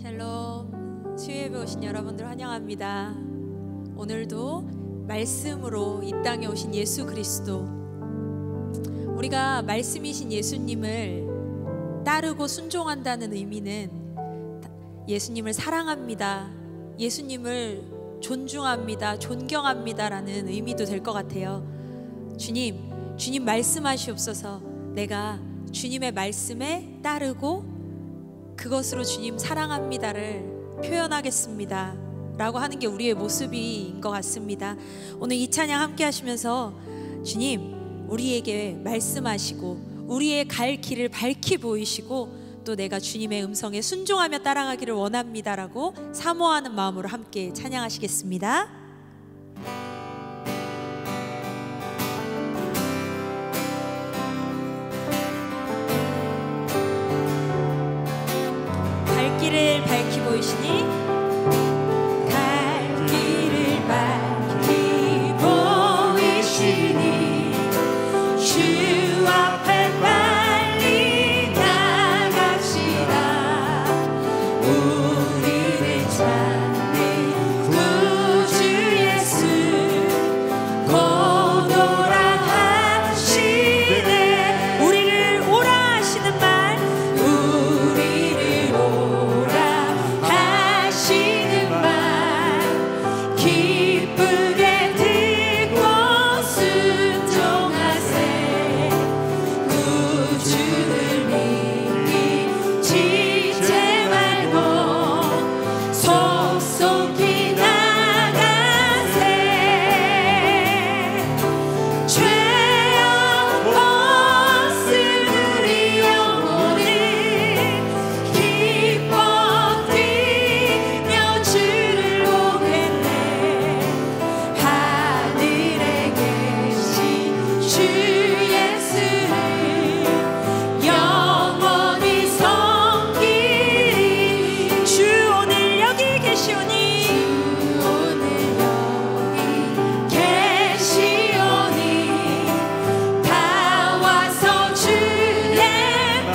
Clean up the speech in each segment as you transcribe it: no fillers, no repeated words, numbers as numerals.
샬롬, 수요예배 오신 여러분들 환영합니다. 오늘도 말씀으로 이 땅에 오신 예수 그리스도, 우리가 말씀이신 예수님을 따르고 순종한다는 의미는 예수님을 사랑합니다, 예수님을 존중합니다, 존경합니다 라는 의미도 될 것 같아요. 주님 말씀하시옵소서. 내가 주님의 말씀에 따르고 그것으로 주님 사랑합니다를 표현하겠습니다 라고 하는 게 우리의 모습인 것 같습니다. 오늘 이 찬양 함께 하시면서 주님 우리에게 말씀하시고 우리의 갈 길을 밝히 보이시고 또 내가 주님의 음성에 순종하며 따라가기를 원합니다 라고 사모하는 마음으로 함께 찬양하시겠습니다. 길을 밝히 보이시니 갈 길을 밝히 보이시니 주 앞에 빨리 나갑시다. 우리를 찾는 구주 예수 곧 오라 하시네. 우리를 오라 하시는 말, 우리를 오라 하시는 말 기쁘게 듣고 순종하세. 구주를 믿기 지체 말고 속속히 나가세. 죄악 벗은 우리 영혼을 기뻐 뛰며 주를 보겠네. 하늘에 계신 주 예수를 영원히 섬기리. 주 오늘 여기 계시오니, 주 오늘 여기 계시오니 다 와서 주의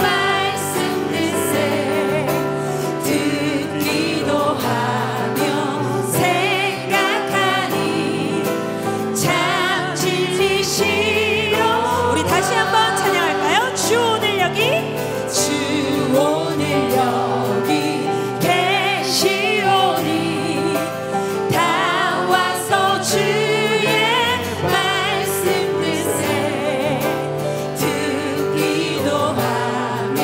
말씀 듣세. 듣기도 하며 생각하니 참 진리시로. 우리 다시 한번 찬양할까요? 주 오늘 여기, 주 오늘 여기 계시오니 다 와서 주의 말씀 듣세. 듣기도 하며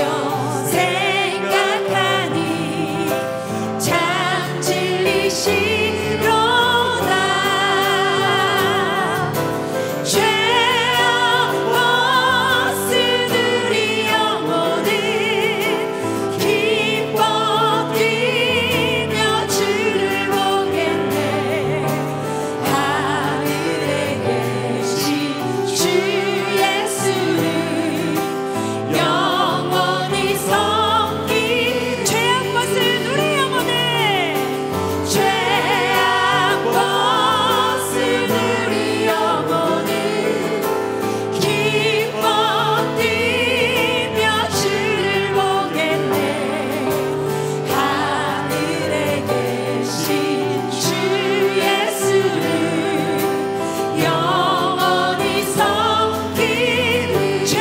생각하니 참 진리시로다. 죄악 벗은 우리 영혼을 기뻐 뛰며 주를 보겠네. 하늘에 계신 주 예수를 영원히 섬기리. 죄악 벗은 우리 영혼을, 죄악 벗은 우리 영혼을 기뻐 뛰며 주를 보겠네. 하늘에 계신 주 예수를 영원히 섬기리. 죄악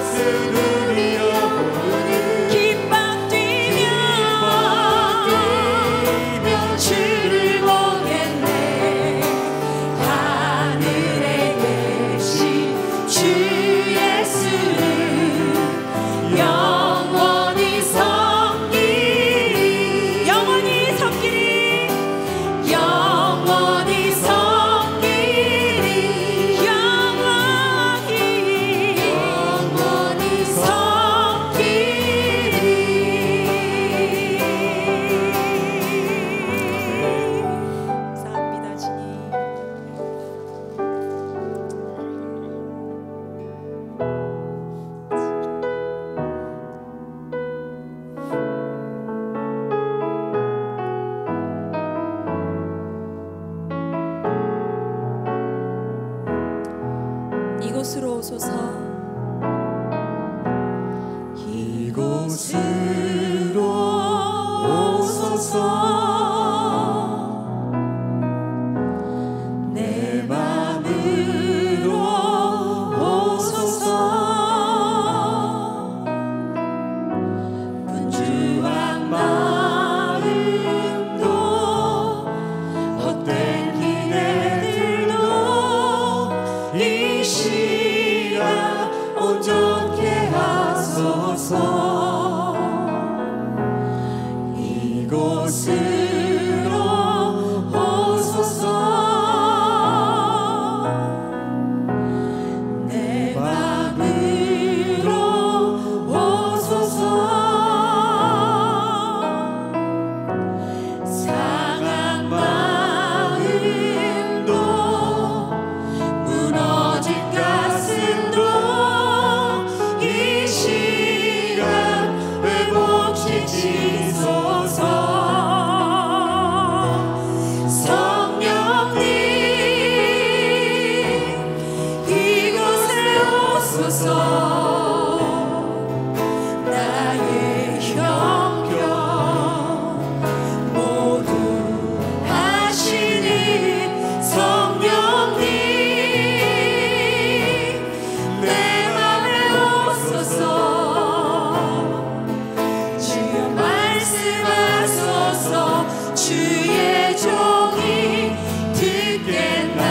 벗은 우리 영혼을 기뻐 뛰며 주를 보겠네. 하늘에 계신 주 예수를 영원히 섬기리. 영원히 섬기리. 영원히 섬기리. 영원히 섬기리. 감사합니다 주님. 이곳으로 오소서. 이곳으로 오소서. 내 맘으로 오소서. 분주한 마음도 헛된 기대들도 이 시간 온전케 하소서. 이곳으로 오소서. 내 맘으로 오소서. 상한 마음도 무너진 가슴도 이 시간 회복시키소서. 성령님 이곳에 오소서. 나의 형편 모두 하시니 성령님 내 맘에 오소서. 주여 말씀하소서. 주의 종이 듣겠나이다.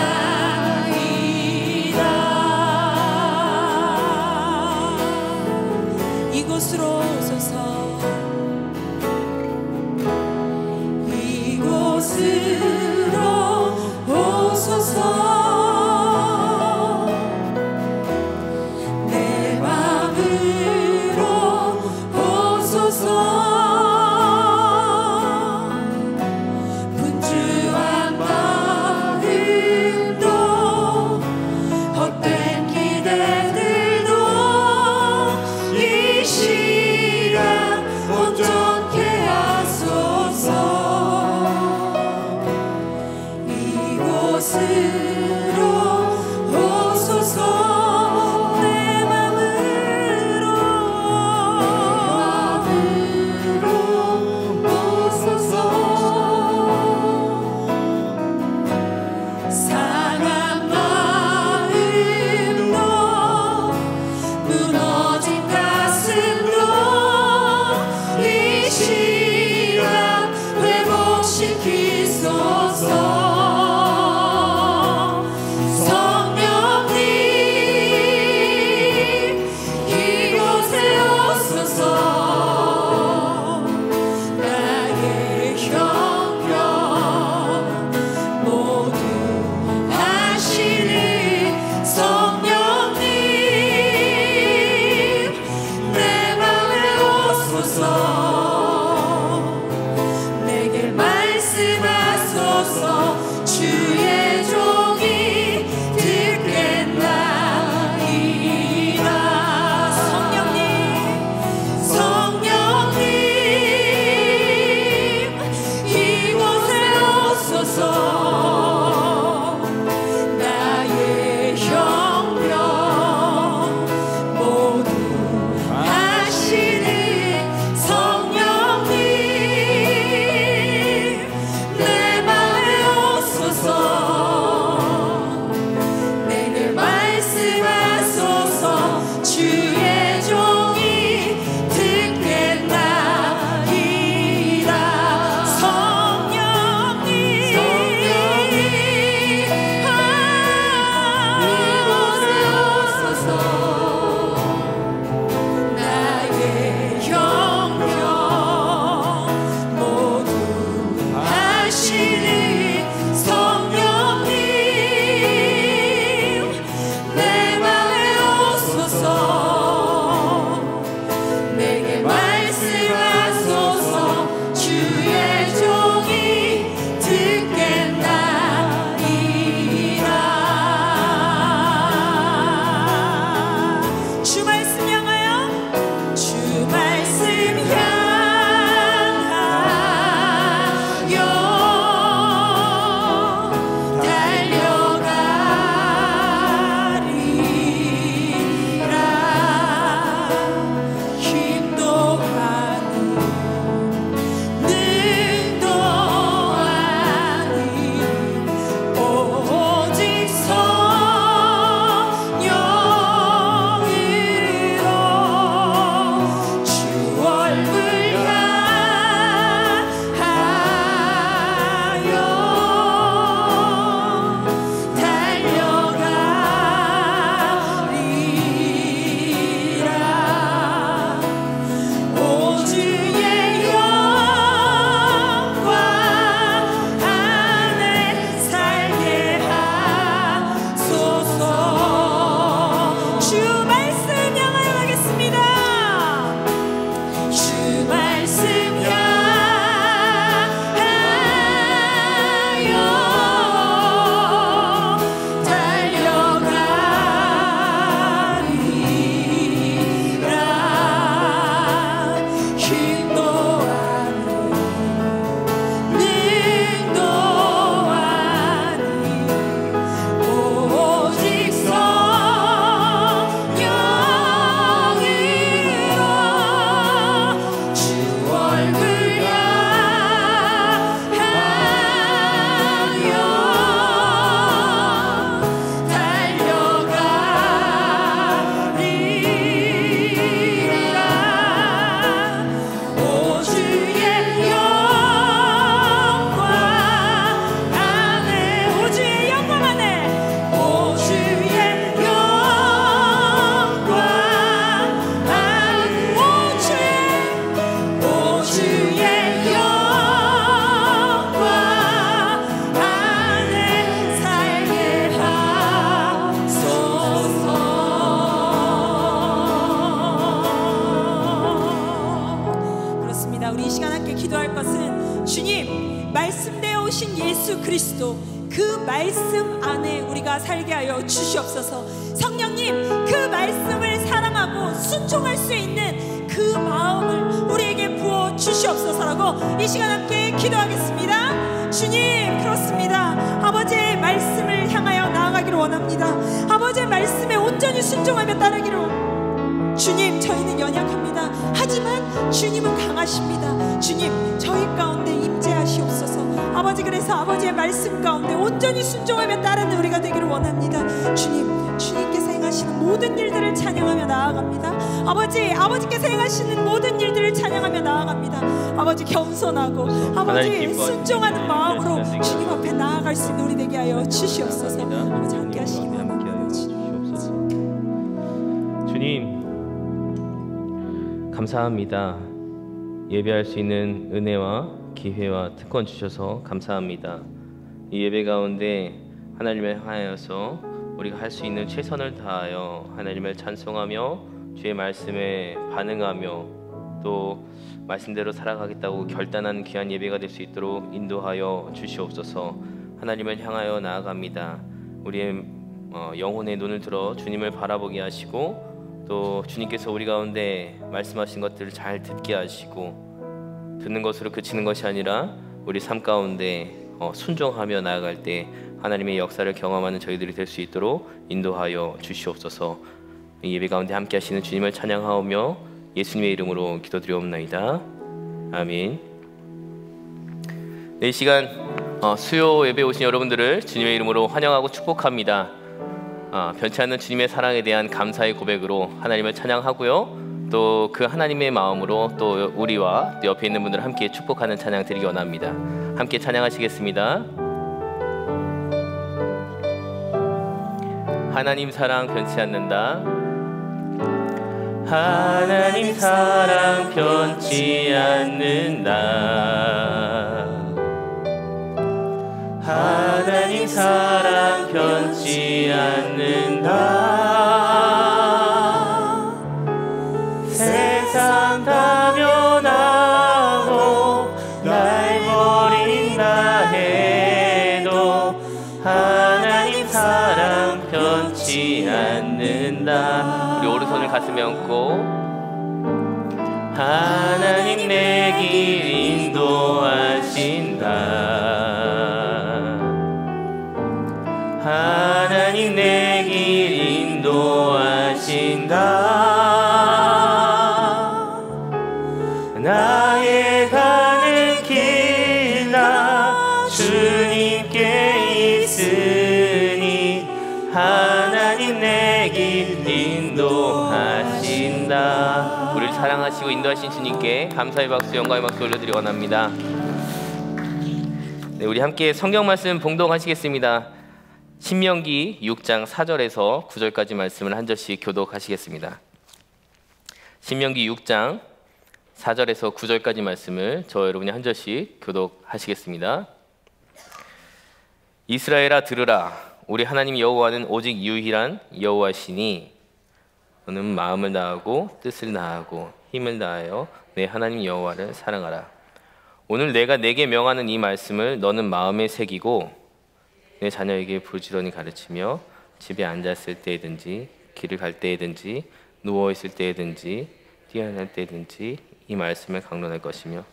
오신 예수 그리스도 그 말씀 안에 우리가 살게 하여 주시옵소서. 성령님, 그 말씀을 사랑하고 순종할 수 있는 그 마음을 우리에게 부어 주시옵소서라고 이 시간 함께 기도하겠습니다. 주님, 그렇습니다. 아버지의 말씀을 향하여 나아가기를 원합니다. 아버지의 말씀에 온전히 순종하며 따르기를. 주님, 저희는 연약합니다. 하지만 주님은 강하십니다. 주님, 저희 가운데 임재하시옵소서. 아버지, 그래서 아버지의 말씀 가운데 온전히 순종하며 따르는 우리가 되기를 원합니다. 주님, 주님께서 행하시는 모든 일들을 찬양하며 나아갑니다. 아버지께서 행하시는 모든 일들을 찬양하며 나아갑니다. 아버지, 겸손하고 아버지 순종하는 마음으로 주님 앞에 나아갈 수 있는 우리 되게 하여 주시옵소서. 아버지, 함께 하시기 바랍니다. 주님, 감사합니다. 예배할 수 있는 은혜와 기회와 특권 주셔서 감사합니다. 이 예배 가운데 하나님을 향하여서 우리가 할 수 있는 최선을 다하여 하나님을 찬송하며 주의 말씀에 반응하며 또 말씀대로 살아가겠다고 결단한 귀한 예배가 될 수 있도록 인도하여 주시옵소서. 하나님을 향하여 나아갑니다. 우리의 영혼의 눈을 들어 주님을 바라보게 하시고 또 주님께서 우리 가운데 말씀하신 것들을 잘 듣게 하시고 듣는 것으로 그치는 것이 아니라 우리 삶 가운데 순종하며 나아갈 때 하나님의 역사를 경험하는 저희들이 될 수 있도록 인도하여 주시옵소서. 이 예배 가운데 함께 하시는 주님을 찬양하오며 예수님의 이름으로 기도드리옵나이다. 아멘. 이 시간 수요 예배 오신 여러분들을 주님의 이름으로 환영하고 축복합니다. 변치 않는 주님의 사랑에 대한 감사의 고백으로 하나님을 찬양하고요. 또 그 하나님의 마음으로 또 우리와 또 옆에 있는 분들을 함께 축복하는 찬양 드리기 원합니다. 함께 찬양하시겠습니다. 하나님 사랑 변치 않는다. 하나님 사랑 변치 않는다. 하나님 사랑 변치 않는다. 세상 다 변하고 날 버린다 해도 하나님 사랑 변치 않는다. 우리 오른손을 가슴에 얹고 하나님 내 길 인도하신다. 하나님 내 길 인도하신다. 나의 가는 길 다 주님께 있으니 하나님 내 길 인도하신다. 우리를 사랑하시고 인도하신 주님께 감사의 박수, 영광의 박수 올려드리기 원합니다. 네, 우리 함께 성경 말씀 봉독하시겠습니다. 신명기 6장 4절에서 9절까지 말씀을 한 절씩 교독하시겠습니다. 신명기 6장 4절에서 9절까지 말씀을 저 여러분이 한 절씩 교독하시겠습니다. 이스라엘아 들으라. 우리 하나님 여호와는 오직 유일한 여호와시니 너는 마음을 다하고 뜻을 다하고 힘을 다하여 내 하나님 여호와를 사랑하라. 오늘 내가 내게 명하는 이 말씀을 너는 마음에 새기고 내 자녀에게 부지런히 가르치며 집에 앉았을 때든지 길을 갈 때든지 누워있을 때든지 뛰어날 때든지 이 말씀을 강론할 것이며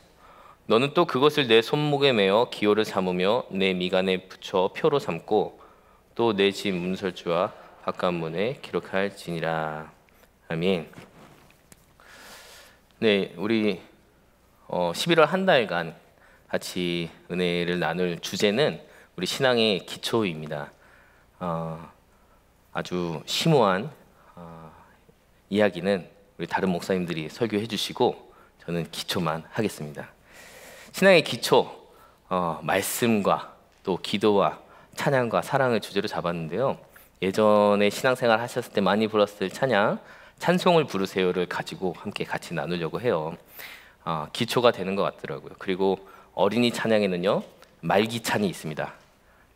너는 또 그것을 내 손목에 매어 기호를 삼으며 내 미간에 붙여 표로 삼고 또 내 집 문설주와 바깥문에 기록할지니라. 아멘. 네, 우리 11월 한 달간 같이 은혜를 나눌 주제는 우리 신앙의 기초입니다. 아주 심오한 이야기는 우리 다른 목사님들이 설교해 주시고 저는 기초만 하겠습니다. 신앙의 기초, 말씀과 또 기도와 찬양과 사랑을 주제로 잡았는데요. 예전에 신앙생활 하셨을 때 많이 불렀을 찬양, 찬송을 부르세요를 가지고 함께 같이 나누려고 해요. 기초가 되는 것 같더라고요. 그리고 어린이 찬양에는요, 말기찬이 있습니다.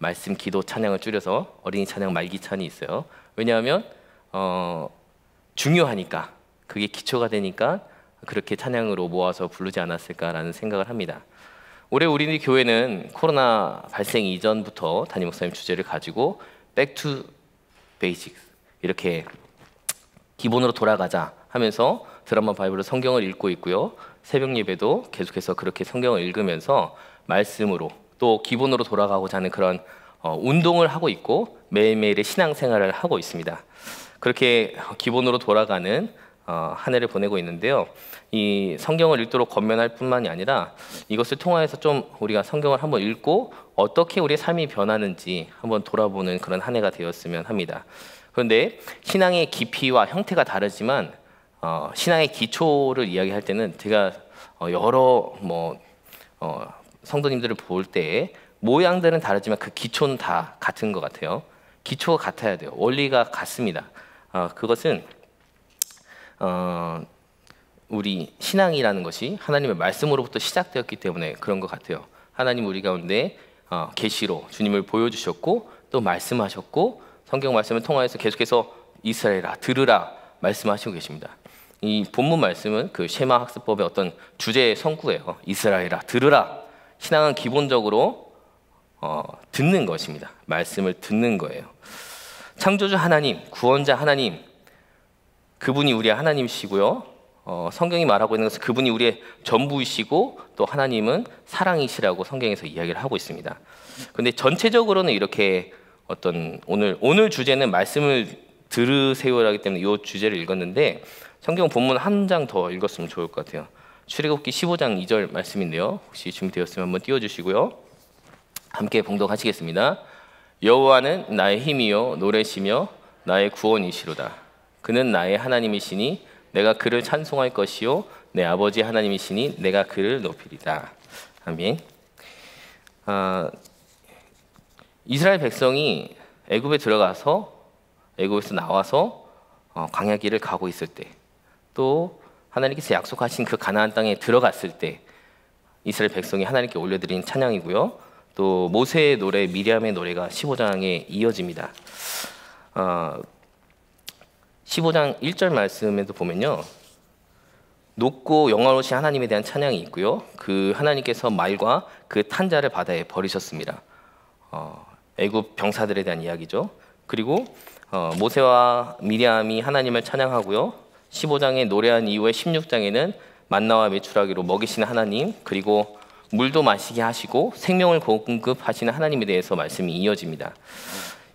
말씀, 기도, 찬양을 줄여서 어린이 찬양, 말기찬이 있어요. 왜냐하면 중요하니까, 그게 기초가 되니까 그렇게 찬양으로 모아서 부르지 않았을까라는 생각을 합니다. 올해 우리 교회는 코로나 발생 이전부터 담임 목사님 주제를 가지고 Back to Basics, 이렇게 기본으로 돌아가자 하면서 드라마 바이블로 성경을 읽고 있고요. 새벽 예배도 계속해서 그렇게 성경을 읽으면서 말씀으로 또 기본으로 돌아가고자 하는 그런 운동을 하고 있고 매일매일의 신앙생활을 하고 있습니다. 그렇게 기본으로 돌아가는 한 해를 보내고 있는데요. 이 성경을 읽도록 권면할 뿐만이 아니라 이것을 통하여서 좀 우리가 성경을 한번 읽고 어떻게 우리의 삶이 변하는지 한번 돌아보는 그런 한 해가 되었으면 합니다. 그런데 신앙의 깊이와 형태가 다르지만 신앙의 기초를 이야기할 때는 제가 여러 성도님들을 볼 때 모양들은 다르지만 그 기초는 다 같은 것 같아요. 기초가 같아야 돼요. 원리가 같습니다. 그것은 우리 신앙이라는 것이 하나님의 말씀으로부터 시작되었기 때문에 그런 것 같아요. 하나님 우리 가운데 계시로 주님을 보여주셨고 또 말씀하셨고 성경 말씀을 통하여서 계속해서 이스라엘아 들으라 말씀하시고 계십니다. 이 본문 말씀은 그 쉐마 학습법의 어떤 주제 성구예요. 이스라엘아 들으라. 신앙은 기본적으로 듣는 것입니다. 말씀을 듣는 거예요. 창조주 하나님, 구원자 하나님, 그분이 우리의 하나님이시고요. 성경이 말하고 있는 것은 그분이 우리의 전부이시고 또 하나님은 사랑이시라고 성경에서 이야기를 하고 있습니다. 그런데 전체적으로는 이렇게 오늘 주제는 말씀을 들으세요라기 때문에 이 주제를 읽었는데 성경 본문 한 장 더 읽었으면 좋을 것 같아요. 출애굽기 15장 2절 말씀인데요. 혹시 준비되었으면 한번 띄워주시고요. 함께 봉독하시겠습니다. 여호와는 나의 힘이요 노래시며 나의 구원이시로다. 그는 나의 하나님이시니 내가 그를 찬송할 것이요 내 아버지 하나님이시니 내가 그를 높이리다. 아멘. 이스라엘 백성이 애굽에 들어가서 애굽에서 나와서 광야 길을 가고 있을 때, 또 하나님께서 약속하신 그 가나안 땅에 들어갔을 때 이스라엘 백성이 하나님께 올려드린 찬양이고요. 또 모세의 노래, 미리암의 노래가 15장에 이어집니다. 15장 1절 말씀에도 보면요, 높고 영원하신 하나님에 대한 찬양이 있고요. 그 하나님께서 말과 그 탄자를 바다에 버리셨습니다. 애굽 병사들에 대한 이야기죠. 그리고 모세와 미리암이 하나님을 찬양하고요. 15장에 노래한 이후에 16장에는 만나와 메추라기로 먹이시는 하나님, 그리고 물도 마시게 하시고 생명을 공급하시는 하나님에 대해서 말씀이 이어집니다.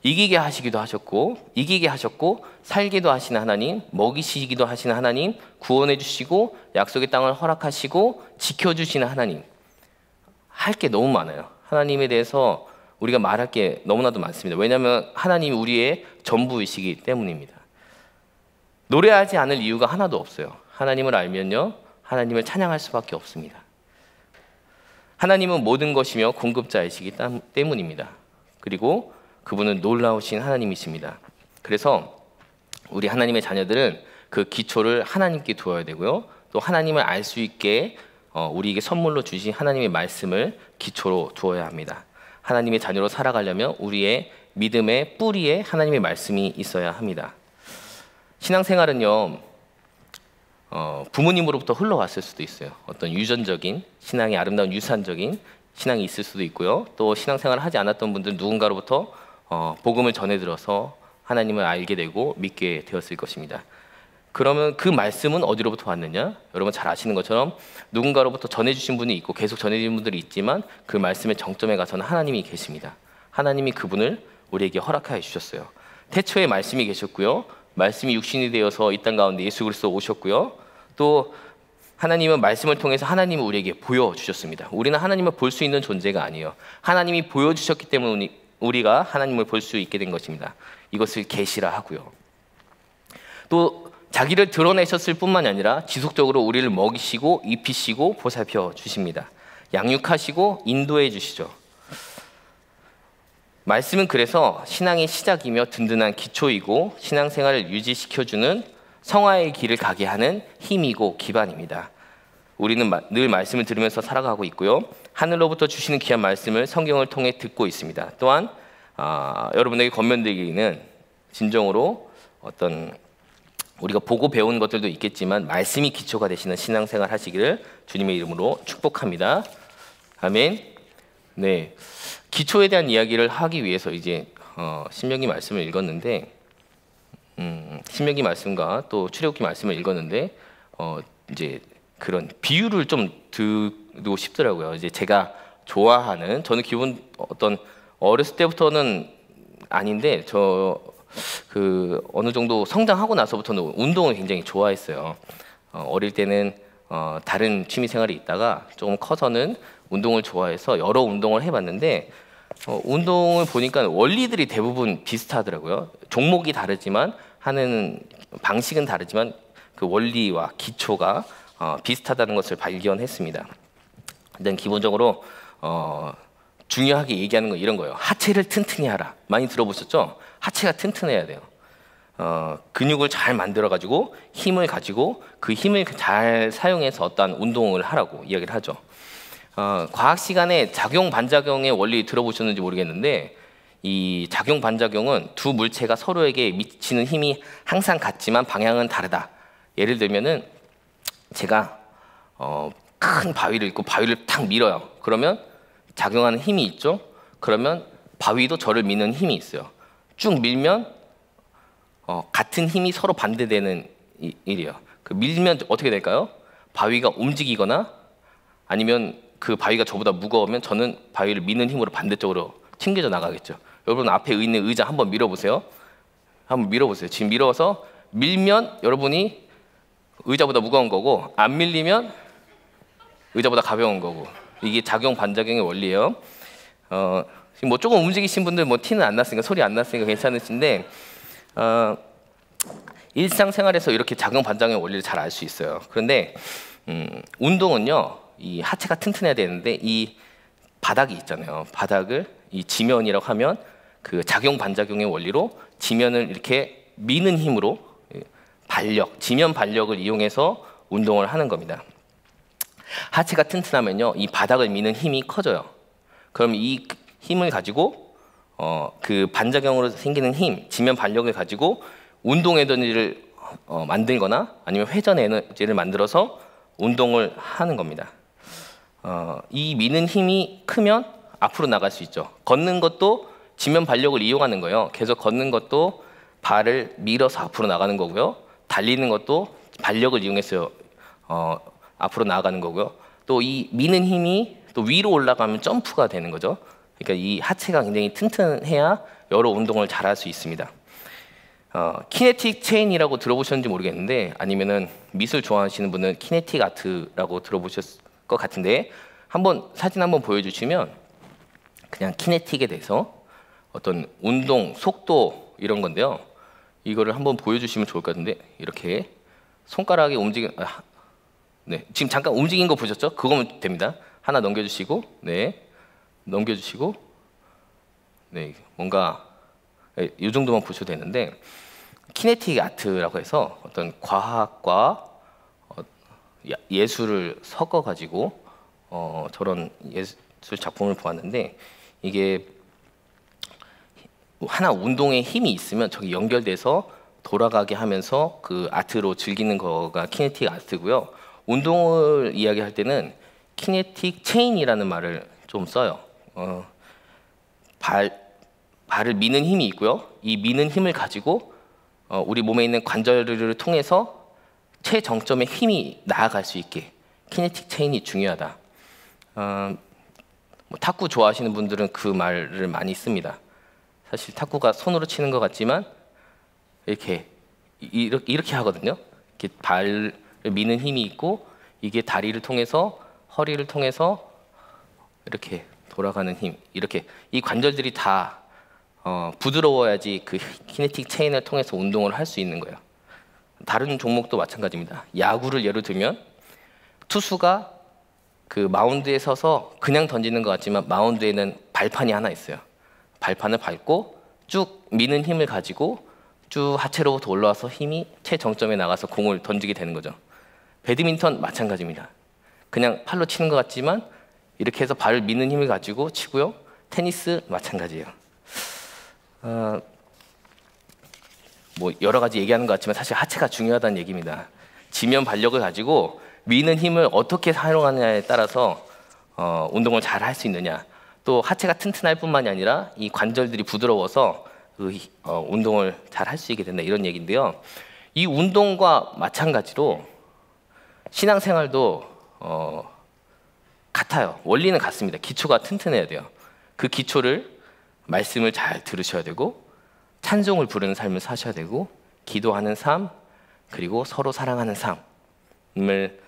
이기게 하시기도 하셨고 이기게 하셨고 살게도 하시는 하나님, 먹이시기도 하시는 하나님, 구원해 주시고 약속의 땅을 허락하시고 지켜주시는 하나님. 할 게 너무 많아요. 하나님에 대해서 우리가 말할 게 너무나도 많습니다. 왜냐하면 하나님이 우리의 전부이시기 때문입니다. 노래하지 않을 이유가 하나도 없어요. 하나님을 알면요, 하나님을 찬양할 수밖에 없습니다. 하나님은 모든 것이며 공급자이시기 때문입니다. 그리고 그분은 놀라우신 하나님이십니다. 그래서 우리 하나님의 자녀들은 그 기초를 하나님께 두어야 되고요. 또 하나님을 알 수 있게 우리에게 선물로 주신 하나님의 말씀을 기초로 두어야 합니다. 하나님의 자녀로 살아가려면 우리의 믿음의 뿌리에 하나님의 말씀이 있어야 합니다. 신앙생활은요, 부모님으로부터 흘러왔을 수도 있어요. 어떤 유전적인 신앙의 아름다운 유산적인 신앙이 있을 수도 있고요. 또 신앙생활을 하지 않았던 분들은 누군가로부터 복음을 전해 들어서 하나님을 알게 되고 믿게 되었을 것입니다. 그러면 그 말씀은 어디로부터 왔느냐? 여러분 잘 아시는 것처럼 누군가로부터 전해주신 분이 있고 계속 전해주신 분들이 있지만 그 말씀의 정점에 가서는 하나님이 계십니다. 하나님이 그분을 우리에게 허락하여 주셨어요. 태초에 말씀이 계셨고요. 말씀이 육신이 되어서 이 땅 가운데 예수 그리스도 오셨고요. 또 하나님은 말씀을 통해서 하나님을 우리에게 보여주셨습니다. 우리는 하나님을 볼 수 있는 존재가 아니에요. 하나님이 보여주셨기 때문에 우리가 하나님을 볼 수 있게 된 것입니다. 이것을 계시라 하고요. 또 자기를 드러내셨을 뿐만 아니라 지속적으로 우리를 먹이시고 입히시고 보살펴 주십니다. 양육하시고 인도해 주시죠. 말씀은 그래서 신앙의 시작이며 든든한 기초이고 신앙생활을 유지시켜주는 성화의 길을 가게 하는 힘이고 기반입니다. 우리는 늘 말씀을 들으면서 살아가고 있고요. 하늘로부터 주시는 귀한 말씀을 성경을 통해 듣고 있습니다. 또한 여러분에게 권면드리기는 진정으로 우리가 보고 배운 것들도 있겠지만 말씀이 기초가 되시는 신앙생활 하시기를 주님의 이름으로 축복합니다. 아멘. 네, 기초에 대한 이야기를 하기 위해서 이제 신명기 말씀을 읽었는데, 신명기 말씀과 또 출애굽기 말씀을 읽었는데, 이제 그런 비유를 좀 드리고 싶더라고요. 이제 제가 좋아하는, 저는 기본 어떤 어렸을 때부터는 아닌데 어느 정도 성장하고 나서부터는 운동을 굉장히 좋아했어요. 어릴 때는 다른 취미 생활이 있다가 조금 커서는 운동을 좋아해서 여러 운동을 해봤는데, 운동을 보니까 원리들이 대부분 비슷하더라고요. 종목이 다르지만 하는 방식은 다르지만 그 원리와 기초가 비슷하다는 것을 발견했습니다. 일단 기본적으로 중요하게 얘기하는 건 이런 거예요. 하체를 튼튼히 하라. 많이 들어보셨죠? 하체가 튼튼해야 돼요. 근육을 잘 만들어 가지고 힘을 가지고 그 힘을 잘 사용해서 어떠한 운동을 하라고 이야기를 하죠. 과학 시간에 작용 반작용의 원리 들어보셨는지 모르겠는데, 이 작용 반작용은 두 물체가 서로에게 미치는 힘이 항상 같지만 방향은 다르다. 예를 들면은 제가 큰 바위를 있고 바위를 탁 밀어요. 그러면 작용하는 힘이 있죠. 그러면 바위도 저를 미는 힘이 있어요. 쭉 밀면 같은 힘이 서로 반대되는 일이에요. 그 밀면 어떻게 될까요? 바위가 움직이거나 아니면 그 바위가 저보다 무거우면 저는 바위를 미는 힘으로 반대쪽으로 튕겨져 나가겠죠. 여러분 앞에 있는 의자 한번 밀어보세요. 한번 밀어보세요. 지금 밀어서 밀면 여러분이 의자보다 무거운 거고, 안 밀리면 의자보다 가벼운 거고. 이게 작용 반작용의 원리예요. 지금 뭐 조금 움직이신 분들 뭐 티는 안 났으니까, 소리 안 났으니까 괜찮으신데, 일상생활에서 이렇게 작용 반작용의 원리를 잘 알 수 있어요. 그런데 운동은요, 이 하체가 튼튼해야 되는데 이 바닥이 있잖아요. 바닥을 이 지면이라고 하면 그 작용 반작용의 원리로 지면을 이렇게 미는 힘으로 반력, 지면 반력을 이용해서 운동을 하는 겁니다. 하체가 튼튼하면요, 이 바닥을 미는 힘이 커져요. 그럼 이 힘을 가지고 그 반작용으로 생기는 힘, 지면 반력을 가지고 운동 에너지를 만들거나 아니면 회전 에너지를 만들어서 운동을 하는 겁니다. 이 미는 힘이 크면 앞으로 나갈 수 있죠. 걷는 것도 지면 반력을 이용하는 거예요. 계속 걷는 것도 발을 밀어서 앞으로 나가는 거고요. 달리는 것도 반력을 이용해서 앞으로 나아가는 거고요. 또 이 미는 힘이 또 위로 올라가면 점프가 되는 거죠. 그러니까 이 하체가 굉장히 튼튼해야 여러 운동을 잘 할 수 있습니다. 키네틱 체인이라고 들어보셨는지 모르겠는데, 아니면은 미술 좋아하시는 분은 키네틱 아트라고 들어보셨을 것 같은데, 한번 사진 한번 보여주시면 그냥 키네틱에 대해서 어떤 운동 속도 이런 건데요. 이거를 한번 보여주시면 좋을 것 같은데, 이렇게 손가락이 네, 지금 잠깐 움직인 거 보셨죠? 그거면 됩니다. 하나 넘겨주시고, 네, 넘겨주시고, 네, 뭔가 이 정도만 보셔도 되는데, 키네틱 아트라고 해서 어떤 과학과 예술을 섞어 가지고 저런 예술 작품을 보았는데, 이게 하나 운동에 힘이 있으면 저기 연결돼서 돌아가게 하면서 그 아트로 즐기는 거가 키네틱 아트고요. 운동을 이야기할 때는 키네틱 체인이라는 말을 좀 써요. 발을 미는 힘이 있고요. 이 미는 힘을 가지고 우리 몸에 있는 관절을 통해서 최정점의 힘이 나아갈 수 있게 키네틱 체인이 중요하다. 뭐 탁구 좋아하시는 분들은 그 말을 많이 씁니다. 사실 탁구가 손으로 치는 것 같지만 이렇게 하거든요. 이렇게 발을 미는 힘이 있고, 이게 다리를 통해서 허리를 통해서 이렇게 돌아가는 힘, 이렇게 이 관절들이 다 부드러워야지 그 키네틱 체인을 통해서 운동을 할 수 있는 거예요. 다른 종목도 마찬가지입니다. 야구를 예로 들면 투수가 그 마운드에 서서 그냥 던지는 것 같지만 마운드에는 발판이 하나 있어요. 발판을 밟고 쭉 미는 힘을 가지고 쭉 하체로부터 올라와서 힘이 최정점에 나가서 공을 던지게 되는 거죠. 배드민턴 마찬가지입니다. 그냥 팔로 치는 것 같지만 이렇게 해서 발을 미는 힘을 가지고 치고요. 테니스 마찬가지예요. 뭐 여러 가지 얘기하는 것 같지만 사실 하체가 중요하다는 얘기입니다. 지면 반력을 가지고 미는 힘을 어떻게 사용하느냐에 따라서 운동을 잘 할 수 있느냐, 또 하체가 튼튼할 뿐만이 아니라 이 관절들이 부드러워서 운동을 잘 할 수 있게 된다, 이런 얘기인데요. 이 운동과 마찬가지로 신앙생활도 같아요. 원리는 같습니다. 기초가 튼튼해야 돼요. 그 기초를 말씀을 잘 들으셔야 되고, 찬송을 부르는 삶을 사셔야 되고, 기도하는 삶, 그리고 서로 사랑하는 삶을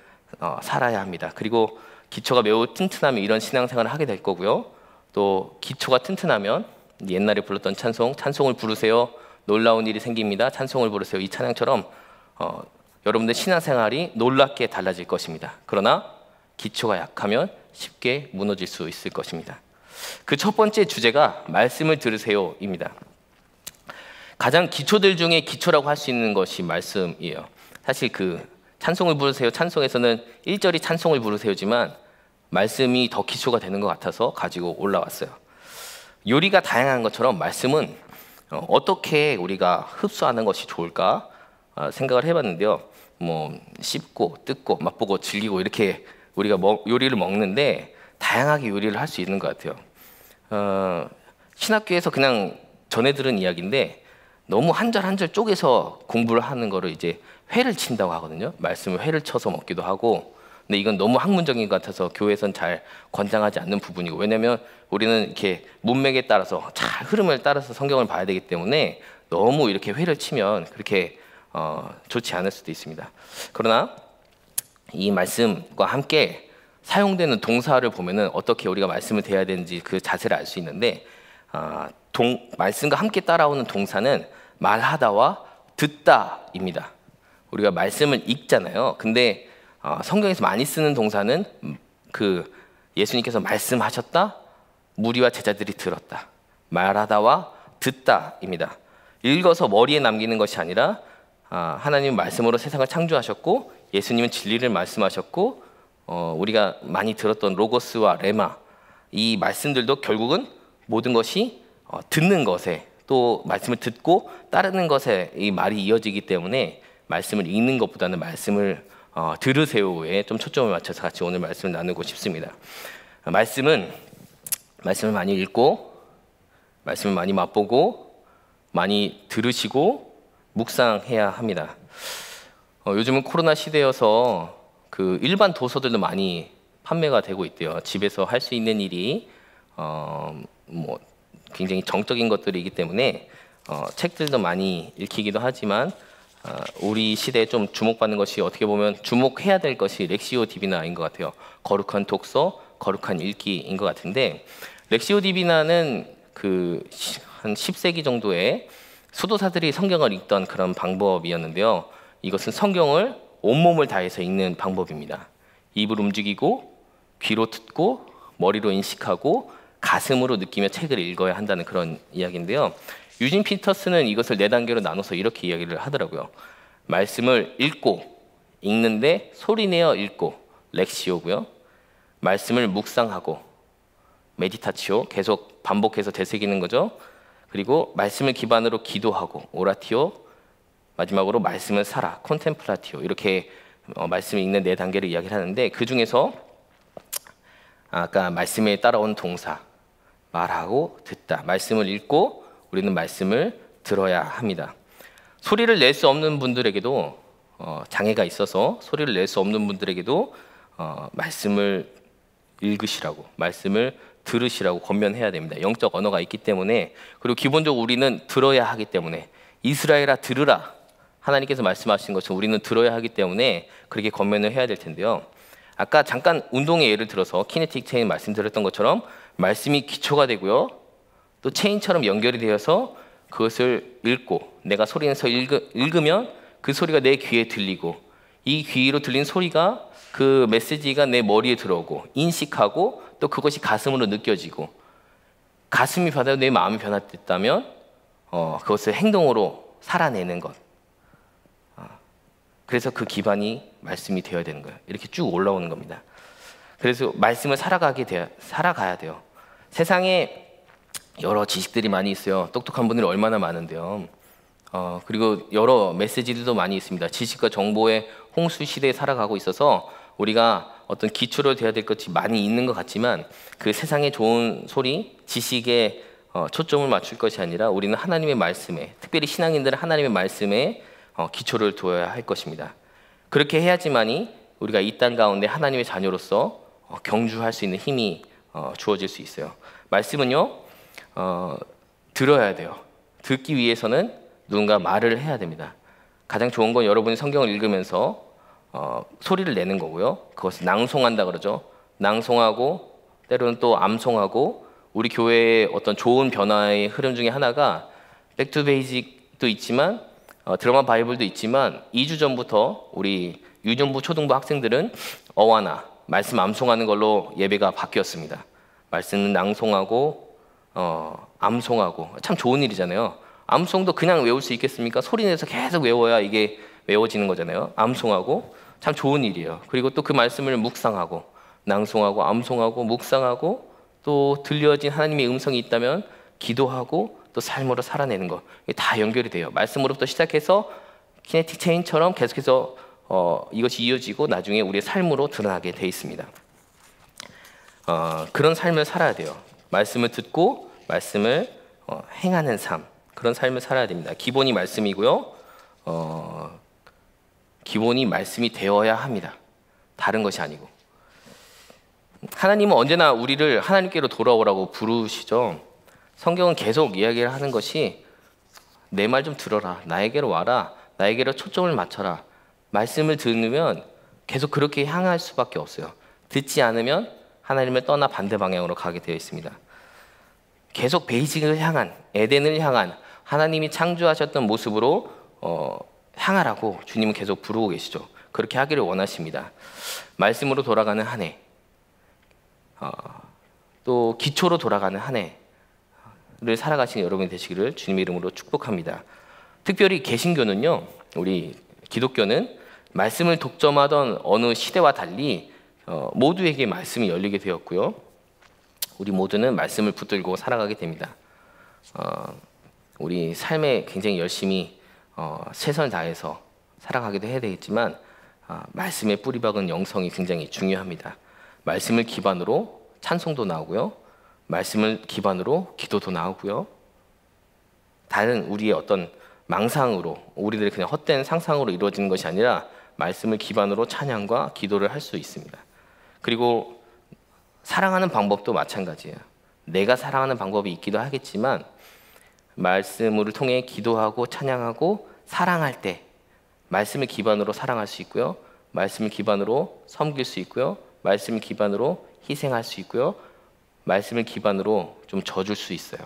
살아야 합니다. 그리고 기초가 매우 튼튼하면 이런 신앙생활을 하게 될 거고요. 또 기초가 튼튼하면 옛날에 불렀던 찬송을 부르세요, 놀라운 일이 생깁니다, 찬송을 부르세요, 이 찬양처럼 여러분들 신앙생활이 놀랍게 달라질 것입니다. 그러나 기초가 약하면 쉽게 무너질 수 있을 것입니다. 그 첫 번째 주제가 말씀을 들으세요입니다. 가장 기초들 중에 기초라고 할 수 있는 것이 말씀이에요. 사실 그 찬송을 부르세요, 찬송에서는 1절이 찬송을 부르세요지만 말씀이 더 기초가 되는 것 같아서 가지고 올라왔어요. 요리가 다양한 것처럼 말씀은 어떻게 우리가 흡수하는 것이 좋을까 생각을 해봤는데요. 뭐 씹고 뜯고 맛보고 즐기고 이렇게 우리가 요리를 먹는데 다양하게 요리를 할 수 있는 것 같아요. 신학교에서 그냥 전해 들은 이야기인데 너무 한 절 한 절 쪼개서 공부를 하는 거를 이제 회를 친다고 하거든요. 말씀을 회를 쳐서 먹기도 하고. 근데 이건 너무 학문적인 것 같아서 교회에선 잘 권장하지 않는 부분이고, 왜냐하면 우리는 이렇게 문맥에 따라서 잘 흐름을 따라서 성경을 봐야 되기 때문에 너무 이렇게 회를 치면 그렇게 좋지 않을 수도 있습니다. 그러나 이 말씀과 함께 사용되는 동사를 보면은 어떻게 우리가 말씀을 대해야 되는지 그 자세를 알 수 있는데, 말씀과 함께 따라오는 동사는 말하다와 듣다입니다. 우리가 말씀을 읽잖아요. 근데 성경에서 많이 쓰는 동사는 그 예수님께서 말씀하셨다, 무리와 제자들이 들었다, 말하다와 듣다입니다. 읽어서 머리에 남기는 것이 아니라 하나님은 말씀으로 세상을 창조하셨고, 예수님은 진리를 말씀하셨고, 우리가 많이 들었던 로고스와 레마, 이 말씀들도 결국은 모든 것이 듣는 것에, 또 말씀을 듣고 따르는 것에 이 말이 이어지기 때문에 말씀을 읽는 것보다는 말씀을 들으세요에 좀 초점을 맞춰서 같이 오늘 말씀을 나누고 싶습니다. 말씀을 많이 읽고, 말씀을 많이 맛보고, 많이 들으시고 묵상해야 합니다. 요즘은 코로나 시대여서 그 일반 도서들도 많이 판매가 되고 있대요. 집에서 할 수 있는 일이 뭐 굉장히 정적인 것들이기 때문에 책들도 많이 읽히기도 하지만 우리 시대에 좀 주목받는 것이, 어떻게 보면 주목해야 될 것이 렉시오 디비나인 것 같아요. 거룩한 독서, 거룩한 읽기인 것 같은데, 렉시오 디비나는 그 한 10세기 정도에 수도사들이 성경을 읽던 그런 방법이었는데요. 이것은 성경을 온몸을 다해서 읽는 방법입니다. 입을 움직이고, 귀로 듣고, 머리로 인식하고, 가슴으로 느끼며 책을 읽어야 한다는 그런 이야기인데요. 유진 피터스는 이것을 4단계로 나눠서 이렇게 이야기를 하더라고요. 말씀을 읽는데 소리내어 읽고, 렉시오고요. 말씀을 묵상하고, 메디타치오, 계속 반복해서 되새기는 거죠. 그리고 말씀을 기반으로 기도하고, 오라티오, 마지막으로 말씀을 살아, 콘템플라티오, 이렇게 말씀을 읽는 4단계를 이야기를 하는데, 그 중에서 아까 말씀에 따라온 동사, 말하고 듣다, 말씀을 읽고 우리는 말씀을 들어야 합니다. 소리를 낼 수 없는 분들에게도 장애가 있어서 소리를 낼 수 없는 분들에게도 말씀을 읽으시라고, 말씀을 들으시라고 권면해야 됩니다. 영적 언어가 있기 때문에, 그리고 기본적으로 우리는 들어야 하기 때문에, 이스라엘아 들으라, 하나님께서 말씀하신 것을 우리는 들어야 하기 때문에 그렇게 권면을 해야 될 텐데요. 아까 잠깐 운동의 예를 들어서 키네틱 체인 말씀드렸던 것처럼 말씀이 기초가 되고요, 또 체인처럼 연결이 되어서 그것을 읽고, 내가 소리내서 읽으면 그 소리가 내 귀에 들리고, 이 귀로 들린 소리가, 그 메시지가 내 머리에 들어오고 인식하고, 또 그것이 가슴으로 느껴지고, 가슴이 변하고 내 마음이 변화됐다면 그것을 행동으로 살아내는 것. 그래서 그 기반이 말씀이 되어야 되는 거예요. 이렇게 쭉 올라오는 겁니다. 그래서 말씀을 살아가야 돼요. 세상에 여러 지식들이 많이 있어요. 똑똑한 분들이 얼마나 많은데요. 그리고 여러 메시지들도 많이 있습니다. 지식과 정보의 홍수 시대에 살아가고 있어서 우리가 어떤 기초로 돼야 될 것이 많이 있는 것 같지만 그 세상의 좋은 소리, 지식에 초점을 맞출 것이 아니라 우리는 하나님의 말씀에, 특별히 신앙인들은 하나님의 말씀에 기초를 두어야 할 것입니다. 그렇게 해야지만이 우리가 이 땅 가운데 하나님의 자녀로서 경주할 수 있는 힘이 주어질 수 있어요. 말씀은요, 들어야 돼요. 듣기 위해서는 누군가 말을 해야 됩니다. 가장 좋은 건 여러분이 성경을 읽으면서 소리를 내는 거고요. 그것을 낭송한다 그러죠. 낭송하고 때로는 또 암송하고, 우리 교회의 어떤 좋은 변화의 흐름 중에 하나가 백투 베이직도 있지만 드라마 바이블도 있지만 2주 전부터 우리 유년부 초등부 학생들은 어와나 말씀 암송하는 걸로 예배가 바뀌었습니다. 말씀은 낭송하고 암송하고, 참 좋은 일이잖아요. 암송도 그냥 외울 수 있겠습니까? 소리내서 계속 외워야 이게 외워지는 거잖아요. 암송하고 참 좋은 일이에요. 그리고 또 그 말씀을 묵상하고, 낭송하고 암송하고 묵상하고, 또 들려진 하나님의 음성이 있다면 기도하고 또 삶으로 살아내는 것, 이게 다 연결이 돼요. 말씀으로부터 시작해서 키네틱 체인처럼 계속해서 이것이 이어지고 나중에 우리의 삶으로 드러나게 돼 있습니다. 그런 삶을 살아야 돼요. 말씀을 듣고 말씀을 행하는 삶, 그런 삶을 살아야 됩니다. 기본이 말씀이고요. 기본이 말씀이 되어야 합니다. 다른 것이 아니고. 하나님은 언제나 우리를 하나님께로 돌아오라고 부르시죠. 성경은 계속 이야기를 하는 것이 내 말 좀 들어라, 나에게로 와라, 나에게로 초점을 맞춰라. 말씀을 들으면 계속 그렇게 향할 수밖에 없어요. 듣지 않으면 하나님을 떠나 반대 방향으로 가게 되어 있습니다. 계속 베이직을 향한, 에덴을 향한 하나님이 창조하셨던 모습으로 향하라고 주님은 계속 부르고 계시죠. 그렇게 하기를 원하십니다. 말씀으로 돌아가는 한 해, 또 기초로 돌아가는 한 해를 살아가시는 여러분이 되시기를 주님의 이름으로 축복합니다. 특별히 개신교는요, 우리 기독교는 말씀을 독점하던 어느 시대와 달리 모두에게 말씀이 열리게 되었고요. 우리 모두는 말씀을 붙들고 살아가게 됩니다. 우리 삶에 굉장히 열심히 최선을 다해서 살아가기도 해야 되겠지만 말씀의 뿌리박은 영성이 굉장히 중요합니다. 말씀을 기반으로 찬송도 나오고요. 말씀을 기반으로 기도도 나오고요. 다른 우리의 어떤 망상으로, 우리들의 그냥 헛된 상상으로 이루어지는 것이 아니라 말씀을 기반으로 찬양과 기도를 할 수 있습니다. 그리고 사랑하는 방법도 마찬가지예요. 내가 사랑하는 방법이 있기도 하겠지만 말씀을 통해 기도하고 찬양하고 사랑할 때 말씀을 기반으로 사랑할 수 있고요. 말씀을 기반으로 섬길 수 있고요. 말씀을 기반으로 희생할 수 있고요. 말씀을 기반으로 좀 져줄 수 있어요.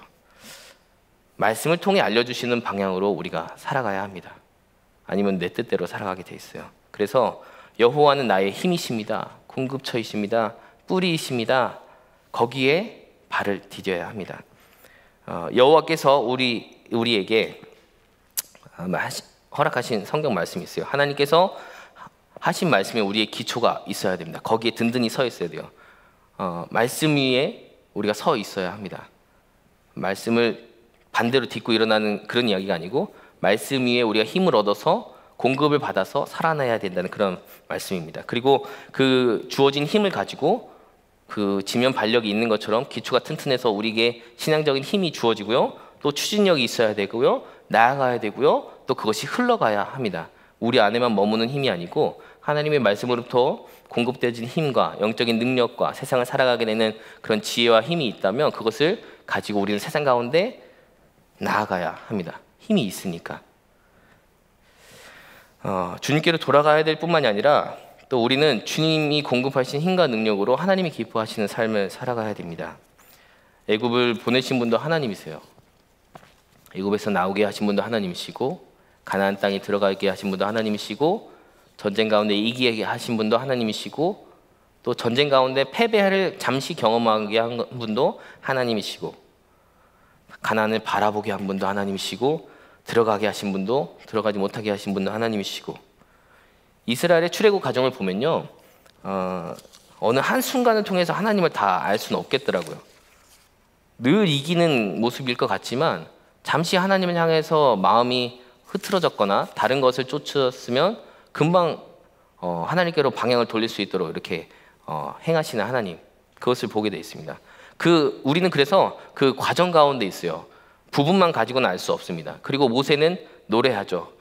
말씀을 통해 알려주시는 방향으로 우리가 살아가야 합니다. 아니면 내 뜻대로 살아가게 돼 있어요. 그래서 여호와는 나의 힘이십니다. 공급처이십니다. 뿌리이십니다. 거기에 발을 디뎌야 합니다. 여호와께서 우리에게 허락하신 성경 말씀이 있어요. 하나님께서 하신 말씀에 우리의 기초가 있어야 됩니다. 거기에 든든히 서 있어야 돼요. 말씀 위에 우리가 서 있어야 합니다. 말씀을 반대로 딛고 일어나는 그런 이야기가 아니고 말씀 위에 우리가 힘을 얻어서 공급을 받아서 살아나야 된다는 그런 말씀입니다. 그리고 그 주어진 힘을 가지고 그 지면 발력이 있는 것처럼 기초가 튼튼해서 우리에게 신앙적인 힘이 주어지고요. 또 추진력이 있어야 되고요. 나아가야 되고요. 또 그것이 흘러가야 합니다. 우리 안에만 머무는 힘이 아니고 하나님의 말씀으로부터 공급되어진 힘과 영적인 능력과 세상을 살아가게 되는 그런 지혜와 힘이 있다면 그것을 가지고 우리는 세상 가운데 나아가야 합니다. 힘이 있으니까. 주님께로 돌아가야 될 뿐만이 아니라 또 우리는 주님이 공급하신 힘과 능력으로 하나님이 기뻐하시는 삶을 살아가야 됩니다. 애굽을 보내신 분도 하나님이세요. 애굽에서 나오게 하신 분도 하나님이시고 가나안 땅에 들어가게 하신 분도 하나님이시고 전쟁 가운데 이기게 하신 분도 하나님이시고 또 전쟁 가운데 패배를 잠시 경험하게 한 분도 하나님이시고 가나안을 바라보게 한 분도 하나님이시고 들어가게 하신 분도 들어가지 못하게 하신 분도 하나님이시고 이스라엘의 출애굽 과정을 보면요 어느 한순간을 통해서 하나님을 다 알 수는 없겠더라고요. 늘 이기는 모습일 것 같지만 잠시 하나님을 향해서 마음이 흐트러졌거나 다른 것을 쫓았으면 금방 하나님께로 방향을 돌릴 수 있도록 이렇게 행하시는 하나님, 그것을 보게 되어 있습니다. 우리는 그래서 그 과정 가운데 있어요. 부분만 가지고는 알 수 없습니다. 그리고 모세는 노래하죠.